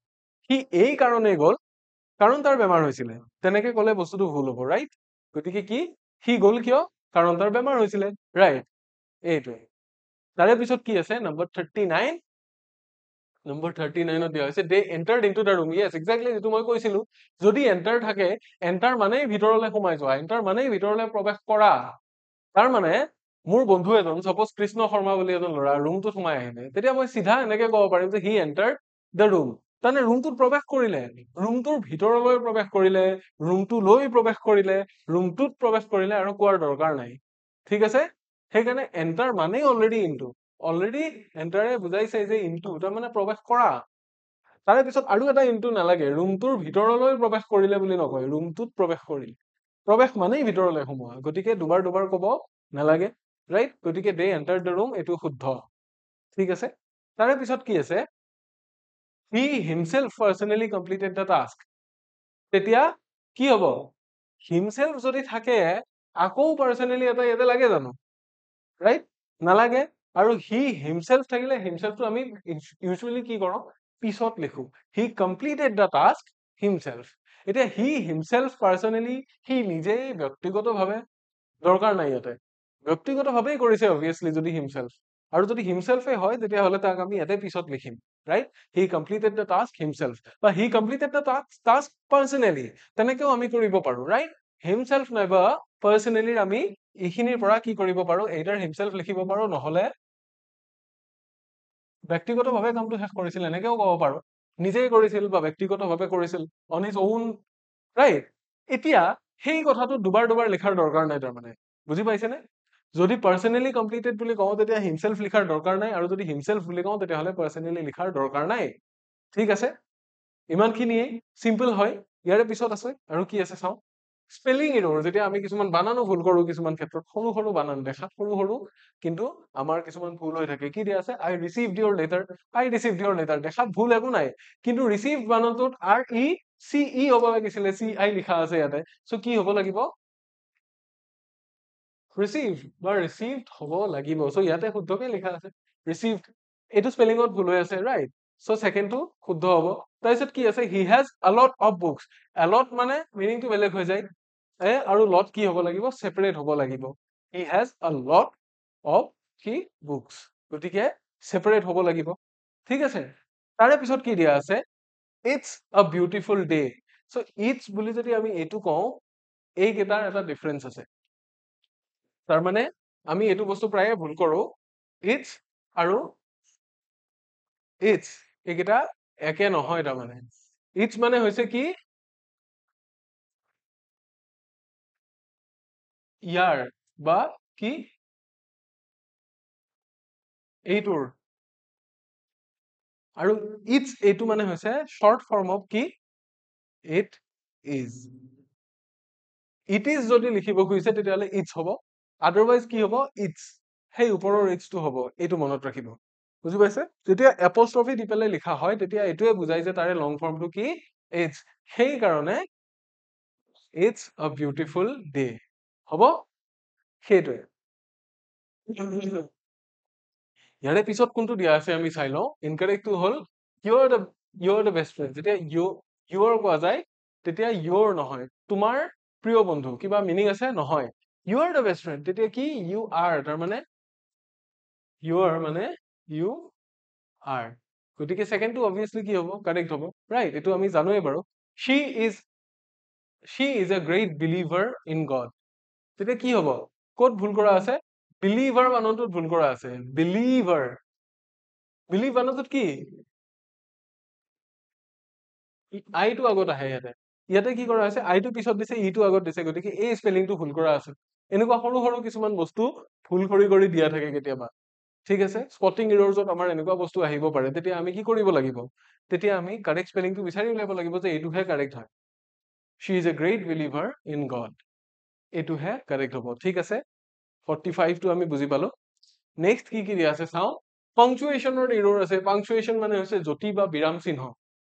সি এই কাৰণেই গ'ল কাৰণ তাৰ বেমাৰ হৈছিলে তেনেকে ক'লে বস্তুটো ভুল হ'ব ৰাইট গতিকে কি সি গ'ল কিয় কাৰণ তাৰ বেমাৰ হৈছিলে ৰাইট এইটোৱে তাৰে পিছত কি আছে নম্বৰ 39 নম্বৰ 39 দিয়া হৈছে they entered into the room yes exactly যেটো মই কৈছিলো যদি enter থাকে enter মানে ভিতৰলৈ সোমাই যোৱা enter মানে ভিতৰলৈ প্ৰৱেশ কৰা তাৰ মানে মোৰ বন্ধু এজন suppose কৃষ্ণ শৰ্মা বুলি এজন ল'ৰা ৰুমটোত সোমাই আহিলে তেতিয়া মই সিধা এনেকে ক'ব পাৰিম যে he entered the room তানে ৰুমটোত প্ৰৱেশ কৰিলে ৰুমটোৰ ভিতৰলৈ প্ৰৱেশ কৰিলে ৰুমটোলৈ প্ৰৱেশ কৰিলে ৰুমটোত প্ৰৱেশ কৰিলে আৰু কোৱাৰ দৰকাৰ নাই ঠিক আছে সেইকাৰণে enter মানে অলৰেডি এন্টাৰে বুজাইছে যে ইনটু তাৰ মানে প্ৰৱেশ কৰা তাৰে পিছত আৰু এটা ইনটু নালাগে ৰুমটোৰ ভিতৰলৈ প্ৰৱেশ কৰিলে বুলি নকয় ৰুমটোত প্ৰৱেশ কৰিলে প্ৰৱেশ মানেই ভিতৰলৈ সোমোৱা গতিকে দুবাৰ ক'ব নালাগে ৰাইট গতিকে they entered the room এইটো শুদ্ধ ঠিক আছে তাৰে পিছত কি আছে he himself personally completed the task তেতিয়া কি হ'ব himself যদি থাকে আকৌ personally এটা ইয়াতে লাগে জানো ৰাইট নালাগে আৰু he himself থাকিলে himself টো আমি usually কি কৰো পিছত লিখো he completed the task himself এতিয়া হি হিমসেল্ফ পাৰ্চনেলি সি নিজেই ব্যক্তিগতভাৱে দৰকাৰ নাই ইয়াতে ব্যক্তিগতভাৱেই কৰিছে অবভিয়াছলি যদি হিমসেল্ফ আৰু যদি হিমসেল্ফে হয় তেতিয়াহ'লে তাক আমি ইয়াতে পিছত লিখিম right he completed the task himself বা he completed the task personally তেনেকেও আমি কৰিব পাৰো ৰাইট হিমসেল্ফ নাইবা পাৰ্চনেলিৰ আমি এইখিনিৰ পৰা কি কৰিব পাৰো এইডাৰ হিমসেল্ফ লিখিব পাৰো নহলে ব্যক্তিগতভাৱে কামটো শেষ কৰিছিল এনেকেও ক'ব পাৰো নিজেই কৰিছিল বা ব্যক্তিগতভাৱে কৰিছিল অন হিজ ওন ৰাইট এতিয়া সেই কথাটো দুবাৰ দুবাৰ লিখাৰ দৰকাৰ নাই তাৰমানে বুজি পাইছেনে যদি পাৰ্চনেলি কমপ্লিটেড বুলি কওঁ তেতিয়া হিমসেল্ফ লিখাৰ দৰকাৰ নাই আৰু যদি হিমসেল্ফ বুলি কওঁ তেতিয়াহ'লে পাৰ্চনেলি লিখাৰ দৰকাৰ নাই ঠিক আছে ইমানখিনিয়ে চিম্পল হয় ইয়াৰে পিছত আছে আৰু কি আছে চাওঁ স্পেলিং এৰৰ যেতিয়া আমি কিছুমান বানানো ভুল কৰো কিছুমান ক্ষেত্ৰত সৰু সৰু বানান দেখাত সৰু সৰু কিন্তু আমাৰ কিছুমান ভুল হৈ থাকে কি দিয়া আছে আই ৰিচিভড ইউৰ লেটাৰ দেখাত ভুল একো নাই কিন্তু ৰিচিভ বানানটোত RECE হ'ব লাগিছিলে CI লিখা আছে ইয়াতে সো কি হ'ব লাগিব ৰিচিভ বা ৰিচিভড হ'ব লাগিব সো ইয়াতে শুদ্ধকে লিখা আছে ৰিচিভড এইটো স্পেলিঙত ভুল হৈ আছে ৰাইট সো সেকেন্ডটো শুদ্ধ হ'ব তাৰপিছত কি আছে হি হেজ আ লট অফ বুকস আ লট মানে মিনিংটো বেলেগ হৈ যায় আৰু লট কি হ'ব লাগিব সেপাৰেট হ'ব লাগিব হি হেজ আ লট অফ কি বুকস গতিকে সেপাৰেট হ'ব লাগিব ঠিক আছে তাৰে পিছত কি দিয়া আছে it's a beautiful day so it's বুলি যদি আমি এইটো কওঁ এইকেইটাৰ এটা ডিফাৰেন্স আছে তাৰমানে আমি এইটো বস্তু প্ৰায়ে ভুল কৰো ইটস আৰু ইটস এইকেইটা একে নহয় তাৰমানে ইটস মানে হৈছে কি ইয়াৰ বা কি এইটোৰ আৰু ইটস এইটো মানে হৈছে শৰ্ট ফৰ্ম অফ কি ইট ইজ ইট ইজ যদি লিখিব খুজিছে তেতিয়াহ'লে ইটস হ'ব আদাৰৱাইজ কি হ'ব ইটস সেই ওপৰৰ ইটসটো হ'ব এইটো মনত ৰাখিব বুজি পাইছে যেতিয়া এপষ্ট্ৰফি দি পেলাই লিখা হয় তেতিয়া এইটোৱে বুজাই যে তাৰে লং ফৰ্মটো কি ইটস সেই কাৰণে ইটস আ বিউটিফুল ডে হ'ব সেইটোৱে ইয়াৰে পিছত কোনটো দিয়া আছে আমি চাই লওঁ ইনকাৰেক্টটো হ'ল ইউৰ দ্য বেষ্ট ফ্ৰেণ্ড যেতিয়া ইউৰ কোৱা যায় তেতিয়া ইউৰ নহয় তোমাৰ প্ৰিয় বন্ধু কিবা মিনিং আছে নহয় ইউৰ দ্য বেষ্ট ফ্ৰেণ্ড তেতিয়া কি ইউ আৰ তাৰমানে ইউৰ মানে ইউ আৰ গতিকে সেকেন্ডটো অবভিয়াছলি কি হ'ব কাৰেক্ট হ'ব ৰাইট এইটো আমি জানোৱে বাৰু she is a great believer in God তেতিয়া কি হ'ব ক'ত ভুল কৰা আছে বিলিভাৰ বানানটোত ভুল কৰা আছে বিলিভাৰ বিলিভ বানানটোত কি আইটো আগত আহে ইয়াতে কি কৰা হৈছে আইটো পিছত দিছে ইটো আগত দিছে গতিকে এই স্পেলিংটো ভুল কৰা আছে এনেকুৱা সৰু সৰু কিছুমান বস্তু ভুল কৰি দিয়া থাকে কেতিয়াবা ঠিক আছে স্পটিং এৰৰ্ছত আমাৰ এনেকুৱা বস্তু আহিব পাৰে তেতিয়া আমি কি কৰিব লাগিব তেতিয়া আমি কাৰেক্ট স্পেলিংটো বিচাৰি উলিয়াব লাগিব যে এইটোহে কাৰেক্ট হয় she is a great believer in God এইটোহে কাৰেক্ট হ'ব ঠিক আছে 45 টো আমি বুজি পালো নেক্সট কি দিয়া আছে চাওঁ পাংচুৱেশ্যনৰ এৰৰ আছে পাংচুৱেশ্যন মানে হৈছে যতি বা বিৰাম চিহ্ন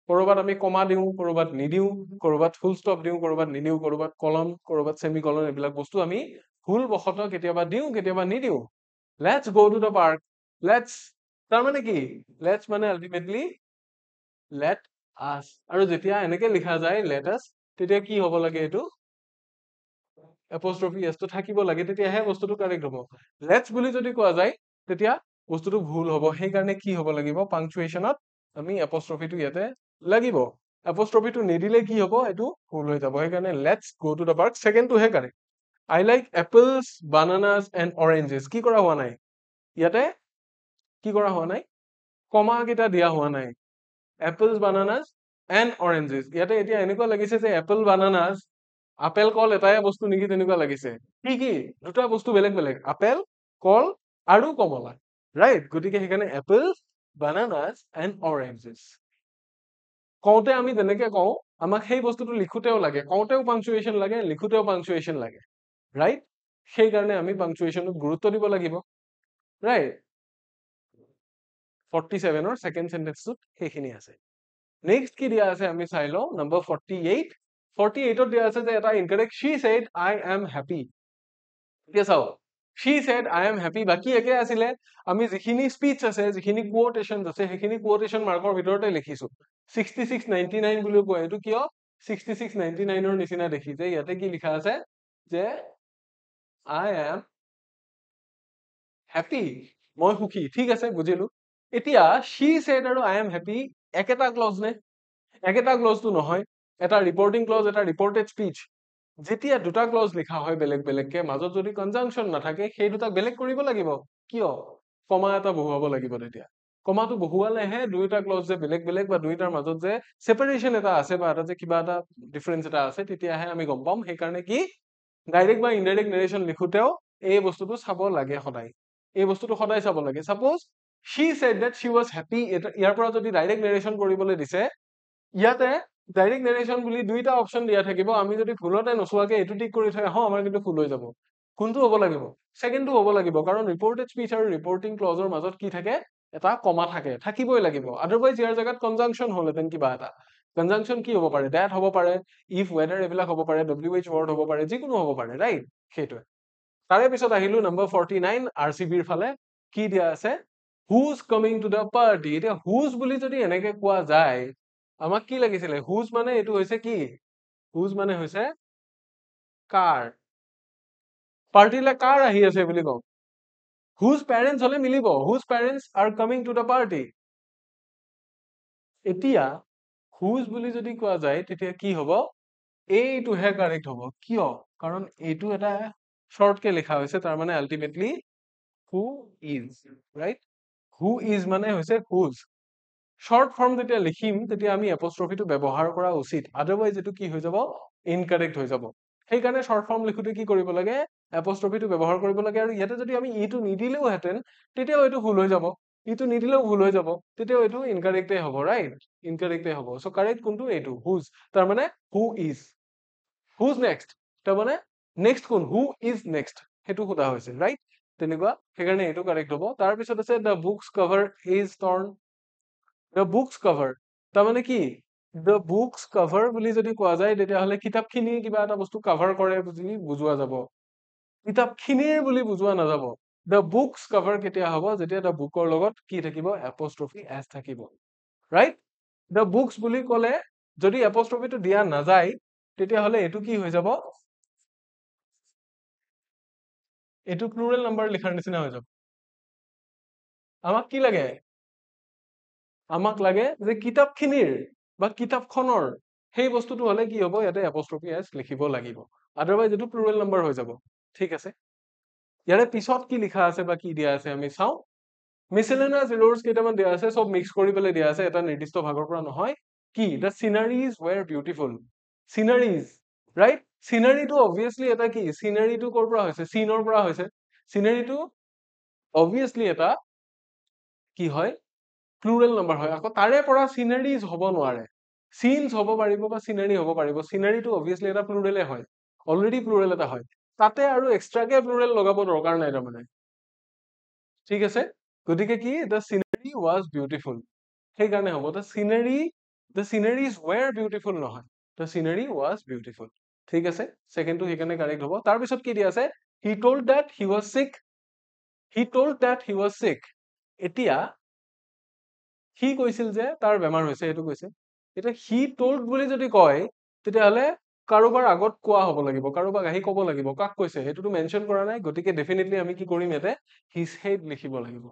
কৰবাত আমি কমা দিওঁ কৰবাত নিদিওঁ কৰবাত ফুল ষ্টপ দিওঁ কৰবাত নিদিওঁ কৰবাত কলম কৰবাত সেমিকলন এইবিলাক বস্তু আমি ভুল বশতঃ কেতিয়াবা দিওঁ কেতিয়াবা নিদিওঁ let's go to the park let's তাৰমানে কি লেটস মানে আলটিমেটলি লেট আছ আৰু যেতিয়া এনেকে লিখা যায় লেট আছ তেতিয়া কি হ'ব লাগে এইটো এপষ্ট্ৰফি এছটো থাকিব লাগে তেতিয়াহে বস্তুটো কাৰেক্ট হ'ব লেটস বুলি যদি কোৱা যায় তেতিয়া বস্তুটো ভুল হ'ব সেইকাৰণে কি হ'ব লাগিব পাংচুৱেশ্যনত আমি এপষ্ট্ৰফিটো ইয়াতে লাগিব এপষ্ট্ৰফিটো নিদিলে কি হ'ব এইটো ভুল হৈ যাব সেইকাৰণে let's go to the park সেকেন্ডটোহে correct I like apples bananas and oranges কি কৰা হোৱা নাই ইয়াতে কি কৰা হোৱা নাই কমা কেইটা দিয়া হোৱা নাই এপলছ বানানাছ এণ্ড অৰেঞ্জেছ ইয়াতে এতিয়া এনেকুৱা লাগিছে যে এপল বানানাছ আপেল কল এটাই বস্তু নেকি তেনেকুৱা লাগিছে কি দুটা বস্তু বেলেগ বেলেগ আপেল কল আৰু কমলা ৰাইট গতিকে সেইকাৰণে এপলছ বানানাছ এণ্ড অৰেঞ্জেছ কওঁতে আমি যেনেকে কওঁ আমাক সেই বস্তুটো লিখোতেও লাগে কওঁতেও পাংচুৱেশ্যন লাগে লিখোতেও পাংচুৱেশ্যন লাগে ৰাইট সেইকাৰণে আমি পাংচুৱেশ্যনক গুৰুত্ব দিব লাগিব ৰাইট 47ৰ সেকেন্ড সেন্টেন্সটোত সেইখিনি আছে নেক্সট কি দিয়া আছে আমি চাই লওঁ নম্বৰ 48 48ত দিয়া আছে যে এটা incorrect she said I am happy এতিয়া চাও she said I am happy বাকি একে আছিলে আমি যিখিনি স্পিচ আছে যিখিনি কোটেশনছ আছে সেইখিনি কোটেশন মাৰ্কৰ ভিতৰতে লিখিছো 6699 বুলি কয় এইটো কিয় 6699 ৰ নিচিনা দেখি যে ইয়াতে কি লিখা আছে যে I am happy, মই সুখী, ঠিক আছে বুজিলো। এতিয়া she said আৰু I am happy একেটা ক্লজ নে? একেটা ক্লজটো নহয়, এটা ৰিপৰ্টিং ক্লজ, এটা ৰিপৰ্টেড স্পীচ। যেতিয়া দুটা ক্লজ লিখা হয় বেলেগ বেলেগকে, মাজত যদি কনজাংচন নাথাকে সেই দুটাক বেলেগ কৰিব লাগিব। কিয়? কমা এটা বহুৱাব লাগিব তেতিয়া। কমাটো বহুৱালেহে দুইটা ক্লজ যে বেলেগ বেলেগ বা দুইটাৰ মাজত যে সেপাৰেশ্যন এটা আছে বা এটা যে কিবা এটা ডিফাৰেন্স এটা আছে তেতিয়াহে আমি গম পাম। সেইকাৰণে কি ডাইৰেক্ট বা ইনডাইৰেক্ট নেৰেশ্যন লিখোতেও এই বস্তুটো চাব লাগে সদায়। এই বস্তুটো সদায় চাব লাগে। Suppose she said that she was happy, ইয়াৰ পৰা যদি ডাইৰেক্ট নেৰেশ্যন কৰিবলৈ দিছে, ইয়াতে ডাইৰেক্ট নেৰেশ্যন বুলি দুইটা অপচন দিয়া থাকিব। আমি যদি ভুলতে নোচোৱাকে এইটো টিক কৰি থৈ আহো, আমাৰ কিন্তু ভুল হৈ যাব। কোনটো হ'ব লাগিব? ছেকেণ্ডটো হ'ব লাগিব, কাৰণ ৰিপৰ্টেড স্পীচ আৰু ৰিপৰ্টিং ক্লজৰ মাজত কি থাকে? এটা কমা থাকে, থাকিবই লাগিব। আদাৰৱাইজ ইয়াৰ জেগাত কনজাংচন হ'লহেঁতেন কিবা এটা। কনজাংচন কি হ'ব পাৰে? ডেট হ'ব পাৰে, ইফ ৱেডাৰ এইবিলাক হ'ব পাৰে, WH ৱৰ্ড হ'ব পাৰে, যিকোনো হ'ব পাৰে, ৰাইট? সেইটোৱে। তাৰে পিছত আহিলো নম্বৰ 49 RCBৰ ফালে। কি দিয়া আছে? হুজ কামিং টু দ্য পাৰ্টি। এতিয়া হুজ বুলি যদি এনেকে কোৱা যায়, আমাক কি লাগিছিলে? হুজ মানে এইটো হৈছে কি? হুজ মানে হৈছে কাৰ। পাৰ্টিলে কাৰ আহি আছে বুলি কওঁ? হুজ পেৰেণ্টছ হলে মিলিব। হুজ parents R coming to the party. এতিয়া হুজ বুলি যদি কোৱা যায় তেতিয়া কি হ'ব? এইটোহে কাৰেক্ট হ'ব। কিয়? কাৰণ এইটো এটা শৰ্টকে লিখা হৈছে, তাৰ মানে ultimately who is, right? Who is মানে হৈছে হুজ। শৰ্ট ফৰ্ম যেতিয়া লিখিম তেতিয়া আমি এপস্ট্ৰফিটো ব্যৱহাৰ কৰা উচিত, আদাৰৱাইজ এইটো কি হৈ যাব? ইনকাৰেক্ট হৈ যাব। সেইকাৰণে শৰ্ট ফৰ্ম লিখোতে কি কৰিব লাগে? এপস্ট্ৰফিটো ব্যৱহাৰ কৰিব লাগে। আৰু ইয়াতে যদি আমি ইটো নিদিলেওহেঁতেন তেতিয়াও এইটো ভুল হৈ যাব। ইটো নিদিলেও ভুল হৈ যাব, তেতিয়াও এইটো ইনকাৰেক্টে হ'ব, ৰাইট? ইনকাৰেক্টে হ'ব। চ' কাৰেক্ট কোনটো? এইটো হুজ। তাৰমানে হু ইজ। হুজ নেক্সট, তাৰমানে নেক্সট কোন? হু ইজ নেক্সট, সেইটো সোধা হৈছে, ৰাইট? তেনেকুৱা, সেইকাৰণে এইটো কাৰেক্ট হ'ব। তাৰপিছত আছে the books cover is turn. The books cover তাৰমানে কি? দ্য বুকছ কভাৰ বুলি যদি কোৱা যায় তেতিয়াহ'লে কিতাপখিনি কিবা এটা বস্তু কাভাৰ কৰে বুলি বুজোৱা যাব। কিতাপখিনিৰ বুলি বুজোৱা নাযাব। দ্য বুকছ কভাৰ কেতিয়া হ'ব? যেতিয়া দ্য বুকৰ লগত কি থাকিব? এপস্ট্ৰফি এছ থাকিব, ৰাইট? দ্য বুকছ বুলি ক'লে যদি এপস্ট্ৰফিটো দিয়া নাযায় তেতিয়াহ'লে এইটো কি হৈ যাব? এইটো প্লুৰেল নাম্বাৰ লিখাৰ নিচিনা হৈ যাব। আমাক কি লাগে? আমাক লাগে যে কিতাপখিনিৰ বা কিতাপখনৰ সেই বস্তুটো হলে কি হ'ব? ইয়াতে এপস্ট্ৰফি এছ লিখিব লাগিব, আদাৰৱাইজ এইটো প্লুৰেল নাম্বাৰ হৈ যাব। ঠিক আছে, ইয়াৰে পিছত কি লিখা আছে বা কি দিয়া আছে আমি চাওঁ। মিছেলেনিয়াছ এৰৰ্ছ কেইটামান দিয়া আছে, চব মিক্স কৰি পেলাই দিয়া আছে, এটা নিৰ্দিষ্ট ভাগৰ পৰা নহয়। কি? The sceneries were beautiful. Sceneries, right? চিনাৰীটো অবভিয়াছলি এটা কি? চিনাৰীটো ক'ৰ পৰা হৈছে? চিনৰ পৰা হৈছে। চিনাৰীটো অবভিয়াছলি এটা কি হয়? প্লুৰেল নাম্বাৰ হয়। আকৌ তাৰে পৰা চিনাৰীজ হ'ব নোৱাৰে। চিনছ হ'ব পাৰিব বা চিনাৰী হ'ব পাৰিব। চিনাৰীটো অবভিয়াছলি এটা প্লুৰেলে হয়, অলৰেডি প্লুৰেল এটা হয়। তাতে আৰু এক্সট্ৰাকে প্লুৰেল লগাব দৰকাৰ নাই তাৰমানে। ঠিক আছে, গতিকে কি? দ্য চিনাৰী ৱাজ বিউটিফুল, সেইকাৰণে হ'ব দ্য চিনাৰীজ ৱেৰ বিউটিফুল নহয়, দ্য চিনাৰী ৱাজ বিউটিফুল। ঠিক আছে, ছেকেণ্ডটো সেইকাৰণে কাৰেক্ট হ'ব। তাৰপিছত কি দিয়া আছে? হি told that he was sick. He told that he was চিক। এতিয়া সি কৈছিল যে তাৰ বেমাৰ হৈছে, সেইটো কৈছে। এতিয়া হি টল্ড বুলি যদি কয় তেতিয়াহ'লে কাৰোবাৰ আগত কোৱা হ'ব লাগিব, কাৰোবাক আহি ক'ব লাগিব। কাক কৈছে সেইটোতো মেনশ্যন কৰা নাই, গতিকে ডেফিনেটলি আমি কি কৰিম? ইয়াতে হি ছেড লিখিব লাগিব।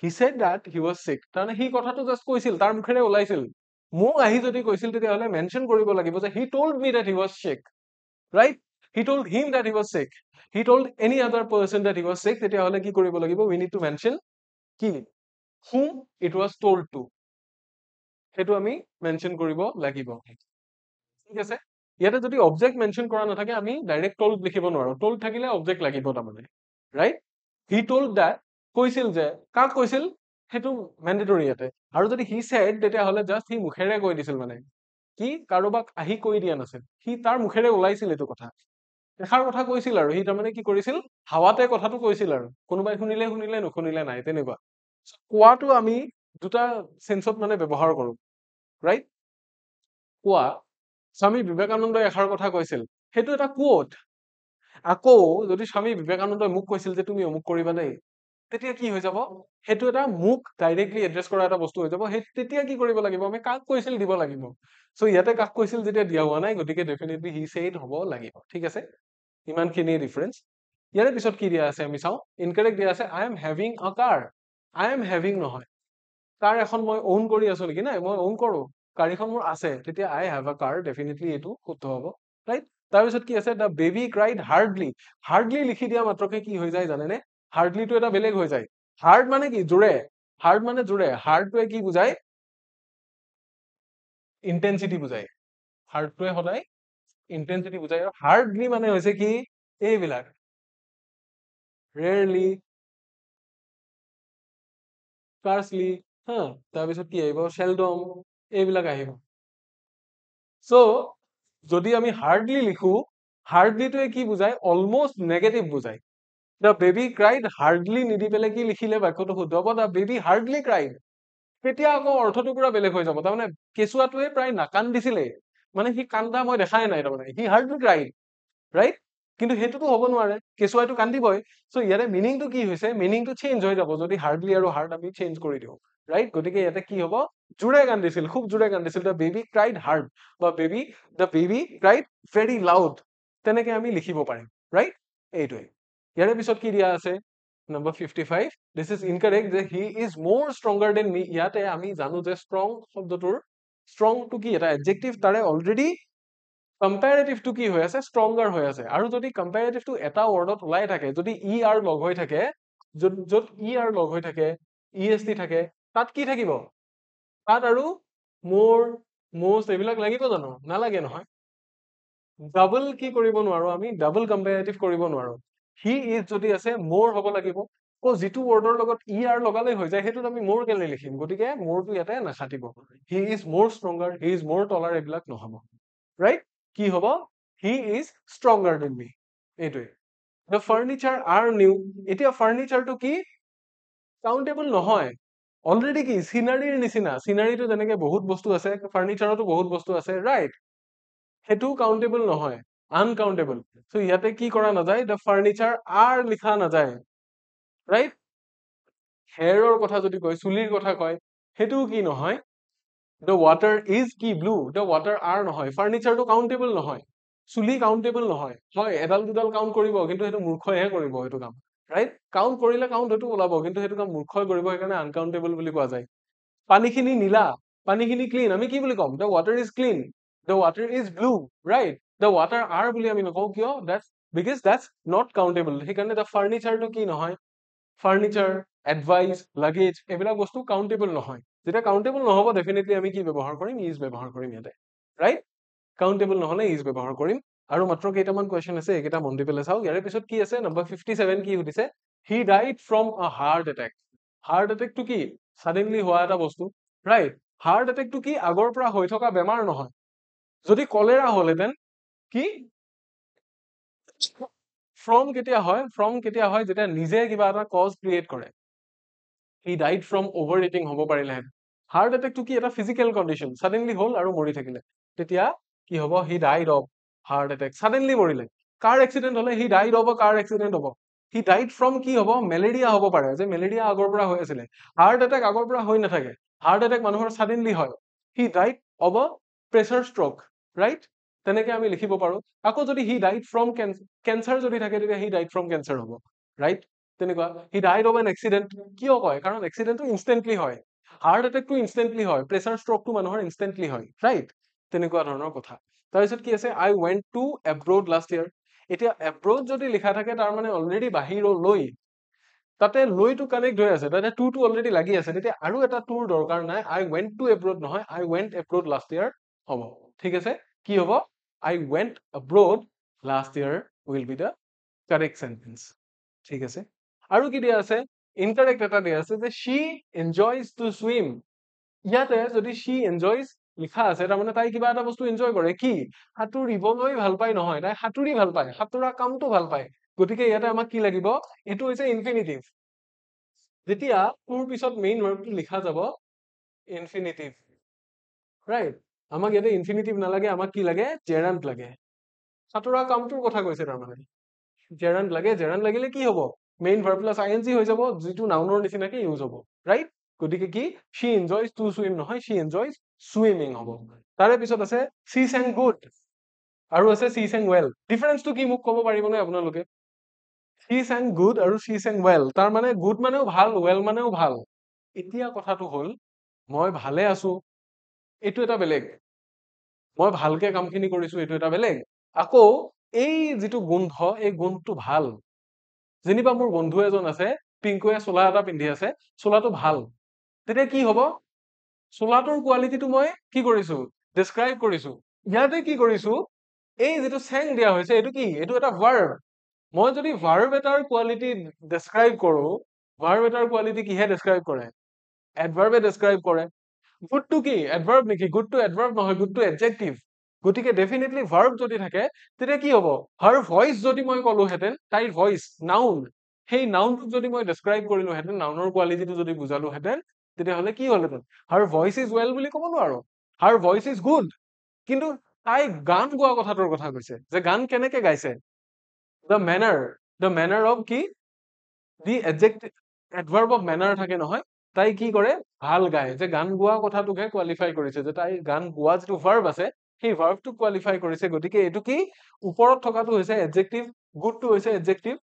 হি ছেড দেট হি ৱাজ চিক, তাৰমানে সি কথাটো জাষ্ট কৈছিল, তাৰ মুখেৰে ওলাইছিল। মোক আহি যদি কৈছিল তেতিয়াহ'লে মেনশ্যন কৰিব লাগিব যে he told me that he was sick, right? He told him that he was sick, he told any other person that he was sick, তেতিয়াহ'লে কি কৰিব লাগিব? উই নিড টু মেনশ্যন কি? whom it was told to, সেইটো আমি mention কৰিব লাগিব। ঠিক আছে, ইয়াতে যদি অবজেক্ট মেনশ্যন কৰা নাথাকে আমি ডাইৰেক্ট টল্ড লিখিব নোৱাৰো। টল্ড থাকিলে অবজেক্ট লাগিব তাৰমানে, ৰাইট? হি টল্ড দেট কৈছিল যে, কাক কৈছিল সেইটো মেণ্ডেটৰী ইয়াতে। আৰু যদি হি ছেড তেতিয়াহ'লে জাষ্ট সি মুখেৰে কৈ দিছিল, মানে কি কাৰোবাক আহি কৈ দিয়া নাছিল, সি তাৰ মুখেৰে ওলাইছিল এইটো কথা, এষাৰ কথা কৈছিল। আৰু সি তাৰমানে কি কৰিছিল? হাৱাতে কথাটো কৈছিল, আৰু কোনোবাই শুনিলে শুনিলে, নুশুনিলে নাই, তেনেকুৱা। কোৱাটো আমি দুটা চেন্সত মানে ব্যৱহাৰ কৰো, ৰাইট? কোৱা, স্বামী বিবেকানন্দই এষাৰ কথা কৈছিল, সেইটো এটা কোট। আকৌ যদি স্বামী বিবেকানন্দই মোক কৈছিল যে তুমি অমুক কৰিবা দেই, তেতিয়া কি হৈ যাব সেইটো এটা মোক ডাইৰেক্টলি এড্ৰেছ কৰা এটা বস্তু হৈ যাব সেই তেতিয়া কি কৰিব লাগিব আমি কাক কৈছিল দিব লাগিব সো ইয়াতে কাক কৈছিল যেতিয়া দিয়া হোৱা নাই গতিকে ডেফিনেটলি হি সেড হ'ব লাগিব ঠিক আছে ইমানখিনি ডিফাৰেন্স ইয়াৰে পিছত কি দিয়া আছে আমি চাওঁ ইনকাৰেক্ট দিয়া আছে আই এম হেভিং আ কাৰ আই এম হেভিং নহয় কাৰ এখন মই ওন কৰি আছো নেকি নাই মই ওন কৰো কাৰ এখন মোৰ আছে তেতিয়া আই হেভ আ কাৰ ডেফিনেটলি এইটো শুদ্ধ হ'ব ৰাইট তাৰপিছত কি আছে the baby cried hardly hardly লিখি দিয়া মাত্ৰকে কি হৈ যায় জানেনে হাৰ্ডলিটো এটা বেলেগ হৈ যায় হাৰ্ড মানে কি জোৰে হাৰ্ড মানে জোৰে হাৰ্ডটোৱে কি বুজায় ইন্টেনচিটি বুজায় হাৰ্ডটোৱে সদায় ইন্টেনচিটি বুজায় আৰু হাৰ্ডলি মানে হৈছে কি এইবিলাক ৰেয়াৰলি স্কাৰ্চলি হা তাৰপিছত কি আহিব চেলডম এইবিলাক আহিব সো যদি আমি হাৰ্ডলি লিখো হাৰ্ডলিটোৱে কি বুজায় অলমোষ্ট নেগেটিভ বুজায় দ্য বেবী ক্ৰাইড হাৰ্ডলি নিদি পেলাই কি লিখিলে বাক্যটো শুদ্ধ হ'ব দ্য বেবী হাৰ্ডলি ক্ৰাইড তেতিয়া আকৌ অৰ্থটো পুৰা বেলেগ হৈ যাব তাৰমানে কেঁচুৱাটোৱে প্ৰায় নাকান্দিছিলে মানে সি কান্দা মই দেখাই নাই তাৰমানে সি হাৰ্ডলি ক্ৰাইড ৰাইট কিন্তু সেইটোতো হ'ব নোৱাৰে কেঁচুৱাইটো কান্দিবই সো ইয়াতে মিনিংটো কি হৈছে মিনিংটো চেঞ্জ হৈ যাব যদি হাৰ্ডলি আৰু হাৰ্ড আমি চেঞ্জ কৰি দিওঁ ৰাইট গতিকে ইয়াতে কি হ'ব জোৰে কান্দিছিল খুব জোৰে কান্দিছিল দ্য বেবী ক্ৰাইড হাৰ্ড বা the baby cried very loud তেনেকে আমি লিখিব পাৰিম ৰাইট এইটোৱে ইয়াৰে পিছত কি দিয়া আছে নম্বৰ 55 দিস ইজ ইনকাৰেক্ট যে হি ইজ মোৰ ষ্ট্ৰংগাৰ দেন মি ইয়াতে আমি জানো যে ষ্ট্ৰং শব্দটোৰ ষ্ট্ৰংটো কি এটা এডজেক্টিভ তাৰে অলৰেডি কম্পেৰেটিভটো কি হৈ আছে ষ্ট্ৰংগাৰ হৈ আছে আৰু যদি কম্পেৰেটিভটো এটা ৱৰ্ডত ওলাই থাকে যদি ই আৰ লগ হৈ থাকে য'ত ই আৰ লগ হৈ থাকে ইএছটি থাকে তাত কি থাকিব তাত আৰু মোৰ মোষ্ট এইবিলাক লাগিব জানো নালাগে নহয় ডাবল কি কৰিব নোৱাৰো আমি ডাবল কম্পেৰেটিভ কৰিব নোৱাৰো হি ইজ যদি আছে মোৰ হ'ব লাগিব যিটো ৱৰ্ডৰ লগত ই আৰ লগালে হৈ যায় সেইটোত আমি মোৰ কেলে লিখিম গতিকে মোৰটো ইয়াতে নাখাটিব he is more stronger he is more taller এইবিলাক নহব ৰাইট কি হ'ব he is stronger than me এইটোৱে দ্য ফাৰ্নিচাৰ আৰ নিউ এতিয়া ফাৰ্নিচাৰটো কি কাউন্টেবল নহয় অলৰেডি কি চিনাৰীৰ নিচিনা চিনাৰীটো যেনেকে বহুত বস্তু আছে ফাৰ্নিচাৰতো বহুত বস্তু আছে ৰাইট সেইটো কাউন্টেবল নহয় আনকাউন্টেবল সো ইয়াতে কি কৰা নাযায় দ্য ফাৰ্নিচাৰ আৰ লিখা নাযায় ৰাইট হেয়াৰৰ কথা যদি কয় চুলিৰ কথা কয় সেইটোও কি নহয় দ্য ৱাটাৰ ইজ কি ব্লু দ্য ৱাটাৰ আৰ নহয় ফাৰ্নিচাৰটো কাউন্টেবল নহয় চুলি কাউন্টেবল নহয় হয় এডাল দুডাল কাউন্ট কৰিব কিন্তু সেইটো মূৰ্খইহে কৰিব সেইটো কাম ৰাইট কাউন্ট কৰিলে কাউন্ট হয়তো ওলাব কিন্তু সেইটো কাম মূৰ্খই কৰিব সেইকাৰণে আনকাউন্টেবল বুলি কোৱা যায় পানীখিনি নীলা পানীখিনি ক্লিন আমি কি বুলি ক'ম the water is clean the water is blue right the water R বুলি আমি নকওঁ কিয় বিকজ দ্যাটছ নট কাউন্টেবল সেইকাৰণে দ্য ফাৰ্নিচাৰটো কি নহয় ফাৰ্নিচাৰ এডভাইচ লাগেজ এইবিলাক বস্তু কাউন্টেবল নহয় যেতিয়া কাউন্টেবল নহব ডেফিনেটলি আমি কি ব্যৱহাৰ কৰিম ইজ ব্যৱহাৰ কৰিম ইয়াতে ৰাইট কাউন্টেবল নহলে ইজ ব্যৱহাৰ কৰিম আৰু মাত্ৰ কেইটামান কুৱেশ্যন আছে এইকেইটা মন দি পেলাই চাওক ইয়াৰে পিছত কি আছে নম্বৰ 57 কি সুধিছে হি ডাইড ফ্ৰম আ হাৰ্ট এটেকটো কি সাডেনলি হোৱা এটা বস্তু ৰাইট হাৰ্ট এটেকটো কি আগৰ পৰা হৈ থকা বেমাৰ নহয় যদি কলেৰা হলহেঁতেন কি ফ্ৰম কেতিয়া হয় যেতিয়া নিজে কিবা এটা কজ ক্ৰিয়েট কৰে he died from over eating হ'ব পাৰিলেহেঁতেন হাৰ্ট এটেকটো কি এটা ফিজিকেল কণ্ডিশ্যন সাডেনলি হ'ল আৰু মৰি থাকিলে তেতিয়া কি হ'ব he died of heart attack suddenly মৰিলে কাৰ এক্সিডেণ্ট হলে he died of car accident হ'ব হি ডাইড ফ্ৰম কি হ'ব মেলেৰিয়া হ'ব পাৰে যে মেলেৰিয়া আগৰ পৰা হৈ আছিলে হাৰ্ট এটেক আগৰ পৰা হৈ নাথাকে হাৰ্ট এটেক মানুহৰ সাডেনলি হয় he died of a pressure stroke right তেনেকে আমি লিখিব পাৰো আকৌ যদি হি ডাইড ফ্ৰম কেঞ্চাৰ যদি থাকে তেতিয়া হি ডাইড ফ্ৰম কেঞ্চাৰ হ'ব ৰাইট তেনেকুৱা he died of N accident কিয় কয় কাৰণ এক্সিডেণ্টটো ইনষ্টেণ্টলি হয় হাৰ্ট এটেকটো ইনষ্টেণ্টলি হয় প্ৰেছাৰ ষ্ট্ৰকটো মানুহৰ ইনষ্টেণ্টলি হয় ৰাইট তেনেকুৱা ধৰণৰ কথা তাৰপিছত কি আছে I went to abroad last year এতিয়া এব্ৰড যদি লিখা থাকে তাৰ মানে অলৰেডি বাহিৰলৈ তাতে লৈটো কানেক্ট হৈ আছে তাতে টুটো অলৰেডি লাগি আছে তেতিয়া আৰু এটা টুৰ দৰকাৰ নাই আই ৱেণ্ট টু এব্ৰড নহয় I went abroad last year হ'ব ঠিক আছে কি হ'ব I went abroad last year will be the correct sentence ঠিক আছে আৰু কি দিয়া আছে ইনকাৰেক্ট এটা দিয়া আছে যে she enjoys to swim ইয়াতে যদি she enjoys লিখা আছে তাৰমানে তাই কিবা এটা বস্তু এনজয় কৰে কি সাঁতুৰিবলৈ ভাল পায় নহয় তাই সাঁতুৰি ভাল পায় সাঁতুৰা কামটো ভাল পায় গতিকে ইয়াতে আমাক কি লাগিব এইটো হৈছে ইনফিনিটিভ যেতিয়া তোৰ পিছত মেইন ভাৰ্বটো লিখা যাব ইনফিনিটিভ ৰাইট আমাক ইয়াতে ইনফিনিটিভ নালাগে আমাক কি লাগে জেৰাণ্ট লাগে সাঁতুৰা কামটোৰ কথা কৈছে তাৰমানে জেৰাণ্ট লাগে জেৰাণ্ট লাগিলে কি হ'ব মেইন ভাৰ্ব প্লাছ আইএনজি হৈ যাব, যিটো নাউনৰ নিচিনাকে ইউজ হ'ব, ৰাইট? গতিকে কি she enjoys to swim নহয়, she enjoys swimming হ'ব। তাৰে পিছত আছে she sang good আৰু আছে she sang well। ডিফাৰেন্সটো কি মোক ক'ব পাৰিবনে আপোনালোকে? she sang good আৰু she sang well, তাৰ মানে good মানেও ভাল, well মানেও ভাল। এতিয়া কথাটো হ'ল মই ভালে আছো এইটো এটা বেলেগ, মই ভালকে কামখিনি কৰিছো এইটো এটা বেলেগ, আকৌ এই যিটো গোন্ধ এই গোন্ধটো ভাল। যেনিবা মোৰ বন্ধু এজন আছে, পিংকুৱে চোলা এটা পিন্ধি আছে, চোলাটো ভাল, তেতিয়া কি হ'ব? চোলাটোৰ কোৱালিটিটো মই কি কৰিছো? ডেছক্ৰাইব কৰিছো। ইয়াতে কি কৰিছো? এই যিটো চেং দিয়া হৈছে এইটো কি? এইটো এটা ভাৰ্ব। মই যদি ভাৰ্ব এটাৰ কোৱালিটি ডেছক্ৰাইব কৰো, ভাৰ্ব এটাৰ কোৱালিটি কিহে ডেছক্ৰাইব কৰে? এডভাৰ্বে ডেছক্ৰাইব কৰে। গুডটো কি? এডভাৰ্ব নেকি? গুডটো এডভাৰ্ব নহয়, গুডটো এডজেক্টিভ। গতিকে ডেফিনেটলি ভাৰ্ব যদি থাকে তেতিয়া কি হ'ব? হাৰ ভইচ যদি মই ক'লোহেঁতেন, তাইৰ ভইচ নাউন, সেই নাউনটোক যদি মই ডেছক্ৰাইব কৰিলোহেঁতেন, নাউনৰ কোৱালিটিটো যদি বুজালোহেঁতেন, তেতিয়াহ'লে কি হ'লহেঁতেন? হাৰ ভইচ ইজ ৱেল বুলি ক'ব নোৱাৰো, হাৰ ভইচ ইজ গুড। কিন্তু তাই গান গোৱা কথাটোৰ কথা কৈছে, যে গান কেনেকে গাইছে? দ্য মেনাৰ অফ কি? দি এডজেক্টিভ এডভাৰ্ব অফ মেনাৰ থাকে নহয়, তাই কি কৰে? ভাল গায়, যে গান গোৱা কথাটোকহে কোৱালিফাই কৰিছে, যে তাই গান গোৱা যিটো ভাৰ্ব আছে সেই ভাৰ্বটোক কোৱালিফাই কৰিছে। গতিকে এইটো কি? ওপৰত থকাটো হৈছে এডজেক্টিভ, গুডটো হৈছে এডজেক্টিভ।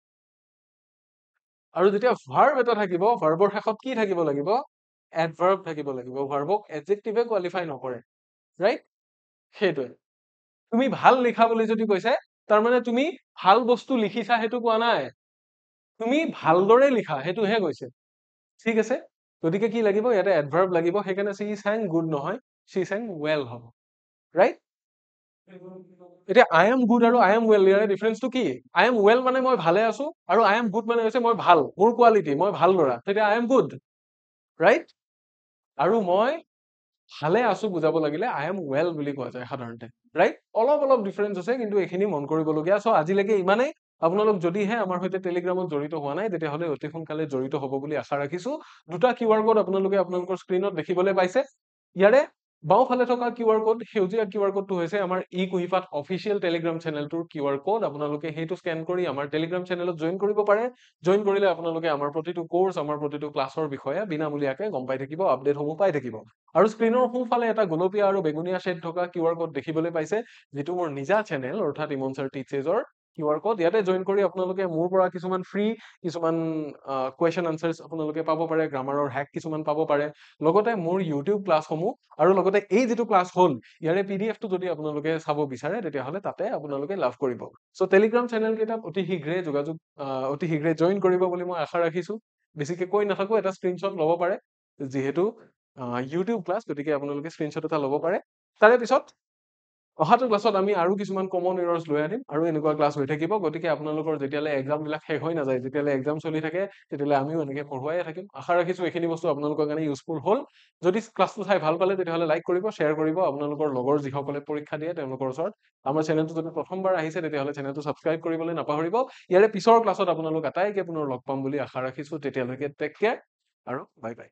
আৰু যেতিয়া ভাৰ্ব এটা থাকিব, ভাৰ্বৰ শেষত কি থাকিব লাগিব? এডভাৰ্ব থাকিব লাগিব। ভাৰ্বক এডজেক্টিভে কোৱালিফাই নকৰে, ৰাইট? সেইটোৱে। তুমি ভাল লিখা বুলি যদি কৈছে, তাৰমানে তুমি ভাল বস্তু লিখিছা সেইটো কোৱা নাই, তুমি ভালদৰে লিখা সেইটোহে কৈছে, ঠিক আছে? গতিকে কি লাগিব? ইয়াতে এডভাৰ্ব লাগিব, সেইকাৰণে she sang good নহয়, she sang well হ'ব, ৰাইট? এতিয়া I am good আৰু I am well, ইয়াৰে ডিফাৰেন্সটো কি? I am well মানে মই ভালে আছো, আৰু I am good মানে হৈছে মই ভাল, মোৰ কোৱালিটি, মই ভাল ল'ৰা, তেতিয়া I am good, ৰাইট? আৰু মই ভালে আছো বুজাব লাগিলে I am well বুলি কোৱা যায় সাধাৰণতে, ৰাইট? অলপ অলপ ডিফাৰেন্স আছে, কিন্তু এইখিনি মন কৰিবলগীয়া। চ' আজিলৈকে ইমানেই। আপোনালোক যদিহে আমাৰ সৈতে টেলিগ্ৰামত জড়িত হোৱা নাই, তেতিয়াহ'লে অতি সোনকালে জড়িত হ'ব বুলি আশা ৰাখিছো। দুটা QR কোড আপোনালোকে আপোনালোকৰ স্ক্ৰীনত দেখিবলৈ পাইছে। ইয়াৰে বাওঁফালে থকা QR কোড, সেউজীয়া QR কোডটো হৈছে আমাৰ কুহিপাত অফিচিয়েল টেলিগ্ৰাম চেনেলটোৰ QR কোড। আপোনালোকে সেইটো স্কেন কৰি আমাৰ টেলিগ্ৰাম চেনেলত জইন কৰিব পাৰে। জইন কৰিলে আপোনালোকে আমাৰ প্ৰতিটো কোৰ্চ, আমাৰ প্ৰতিটো ক্লাছৰ বিষয়ে বিনামূলীয়াকৈ গম পাই থাকিব, আপডেটসমূহ পাই থাকিব। আৰু স্ক্ৰীনৰ সোঁফালে এটা গোলপীয়া আৰু বেগুনীয়া শ্বেড থকা QR কোড দেখিবলৈ পাইছে, যিটো মোৰ নিজা চেনেল অৰ্থাৎ ইমন ছাৰ টিচেজৰ QR কোড। ইয়াতে জইন কৰি আপোনালোকে মোৰ পৰা কিছুমান ফ্ৰী কিছুমান কুৱেশ্যন আনচাৰ্ছ আপোনালোকে পাব পাৰে, গ্ৰামাৰৰ হেক কিছুমান পাব পাৰে, লগতে মোৰ ইউটিউব ক্লাছসমূহ, আৰু লগতে এই যিটো ক্লাছ হ'ল ইয়াৰে PDF টো যদি আপোনালোকে চাব বিচাৰে, তেতিয়াহ'লে তাতে আপোনালোকে লাভ কৰিব। চ' টেলিগ্ৰাম চেনেল কেইটাত অতি শীঘ্ৰে জইন কৰিব বুলি মই আশা ৰাখিছো। বেছিকে কৈ নাথাকো, এটা স্ক্ৰীনশ্বট ল'ব পাৰে, যিহেতু ইউটিউব ক্লাছ, গতিকে আপোনালোকে স্ক্ৰীনশ্বট এটা ল'ব পাৰে। তাৰে পিছত অহাটো ক্লাছত আমি আৰু কিছুমান কমন এৰৰ্ছ লৈ আনিম, আৰু এনেকুৱা ক্লাছ হৈ থাকিব। গতিকে আপোনালোকৰ যেতিয়ালৈ এক্সামবিলাক শেষ হৈ নাযায়, যেতিয়ালৈ এক্সাম চলি থাকে, তেতিয়ালৈ আমিও এনেকে পঢ়ুৱাই থাকিম। আশা ৰাখিছো এইখিনি বস্তু আপোনালোকৰ কাৰণে ইউজফুল হ'ল। যদি ক্লাছটো চাই ভাল পালে, তেতিয়াহ'লে লাইক কৰিব, শ্বেয়াৰ কৰিব আপোনালোকৰ লগৰ যিসকলে পৰীক্ষা দিয়ে তেওঁলোকৰ ওচৰত। আমাৰ চেনেলটো যদি প্ৰথমবাৰ আহিছে, তেতিয়াহ'লে চেনেলটো ছাবস্ক্ৰাইব কৰিবলৈ নাপাহৰিব। ইয়াৰে পিছৰ ক্লাছত আপোনালোক আটাইকে পুনৰ লগ পাম বুলি আশা ৰাখিছো। তেতিয়ালৈকে টেক কেয়াৰ আৰু বাই বাই।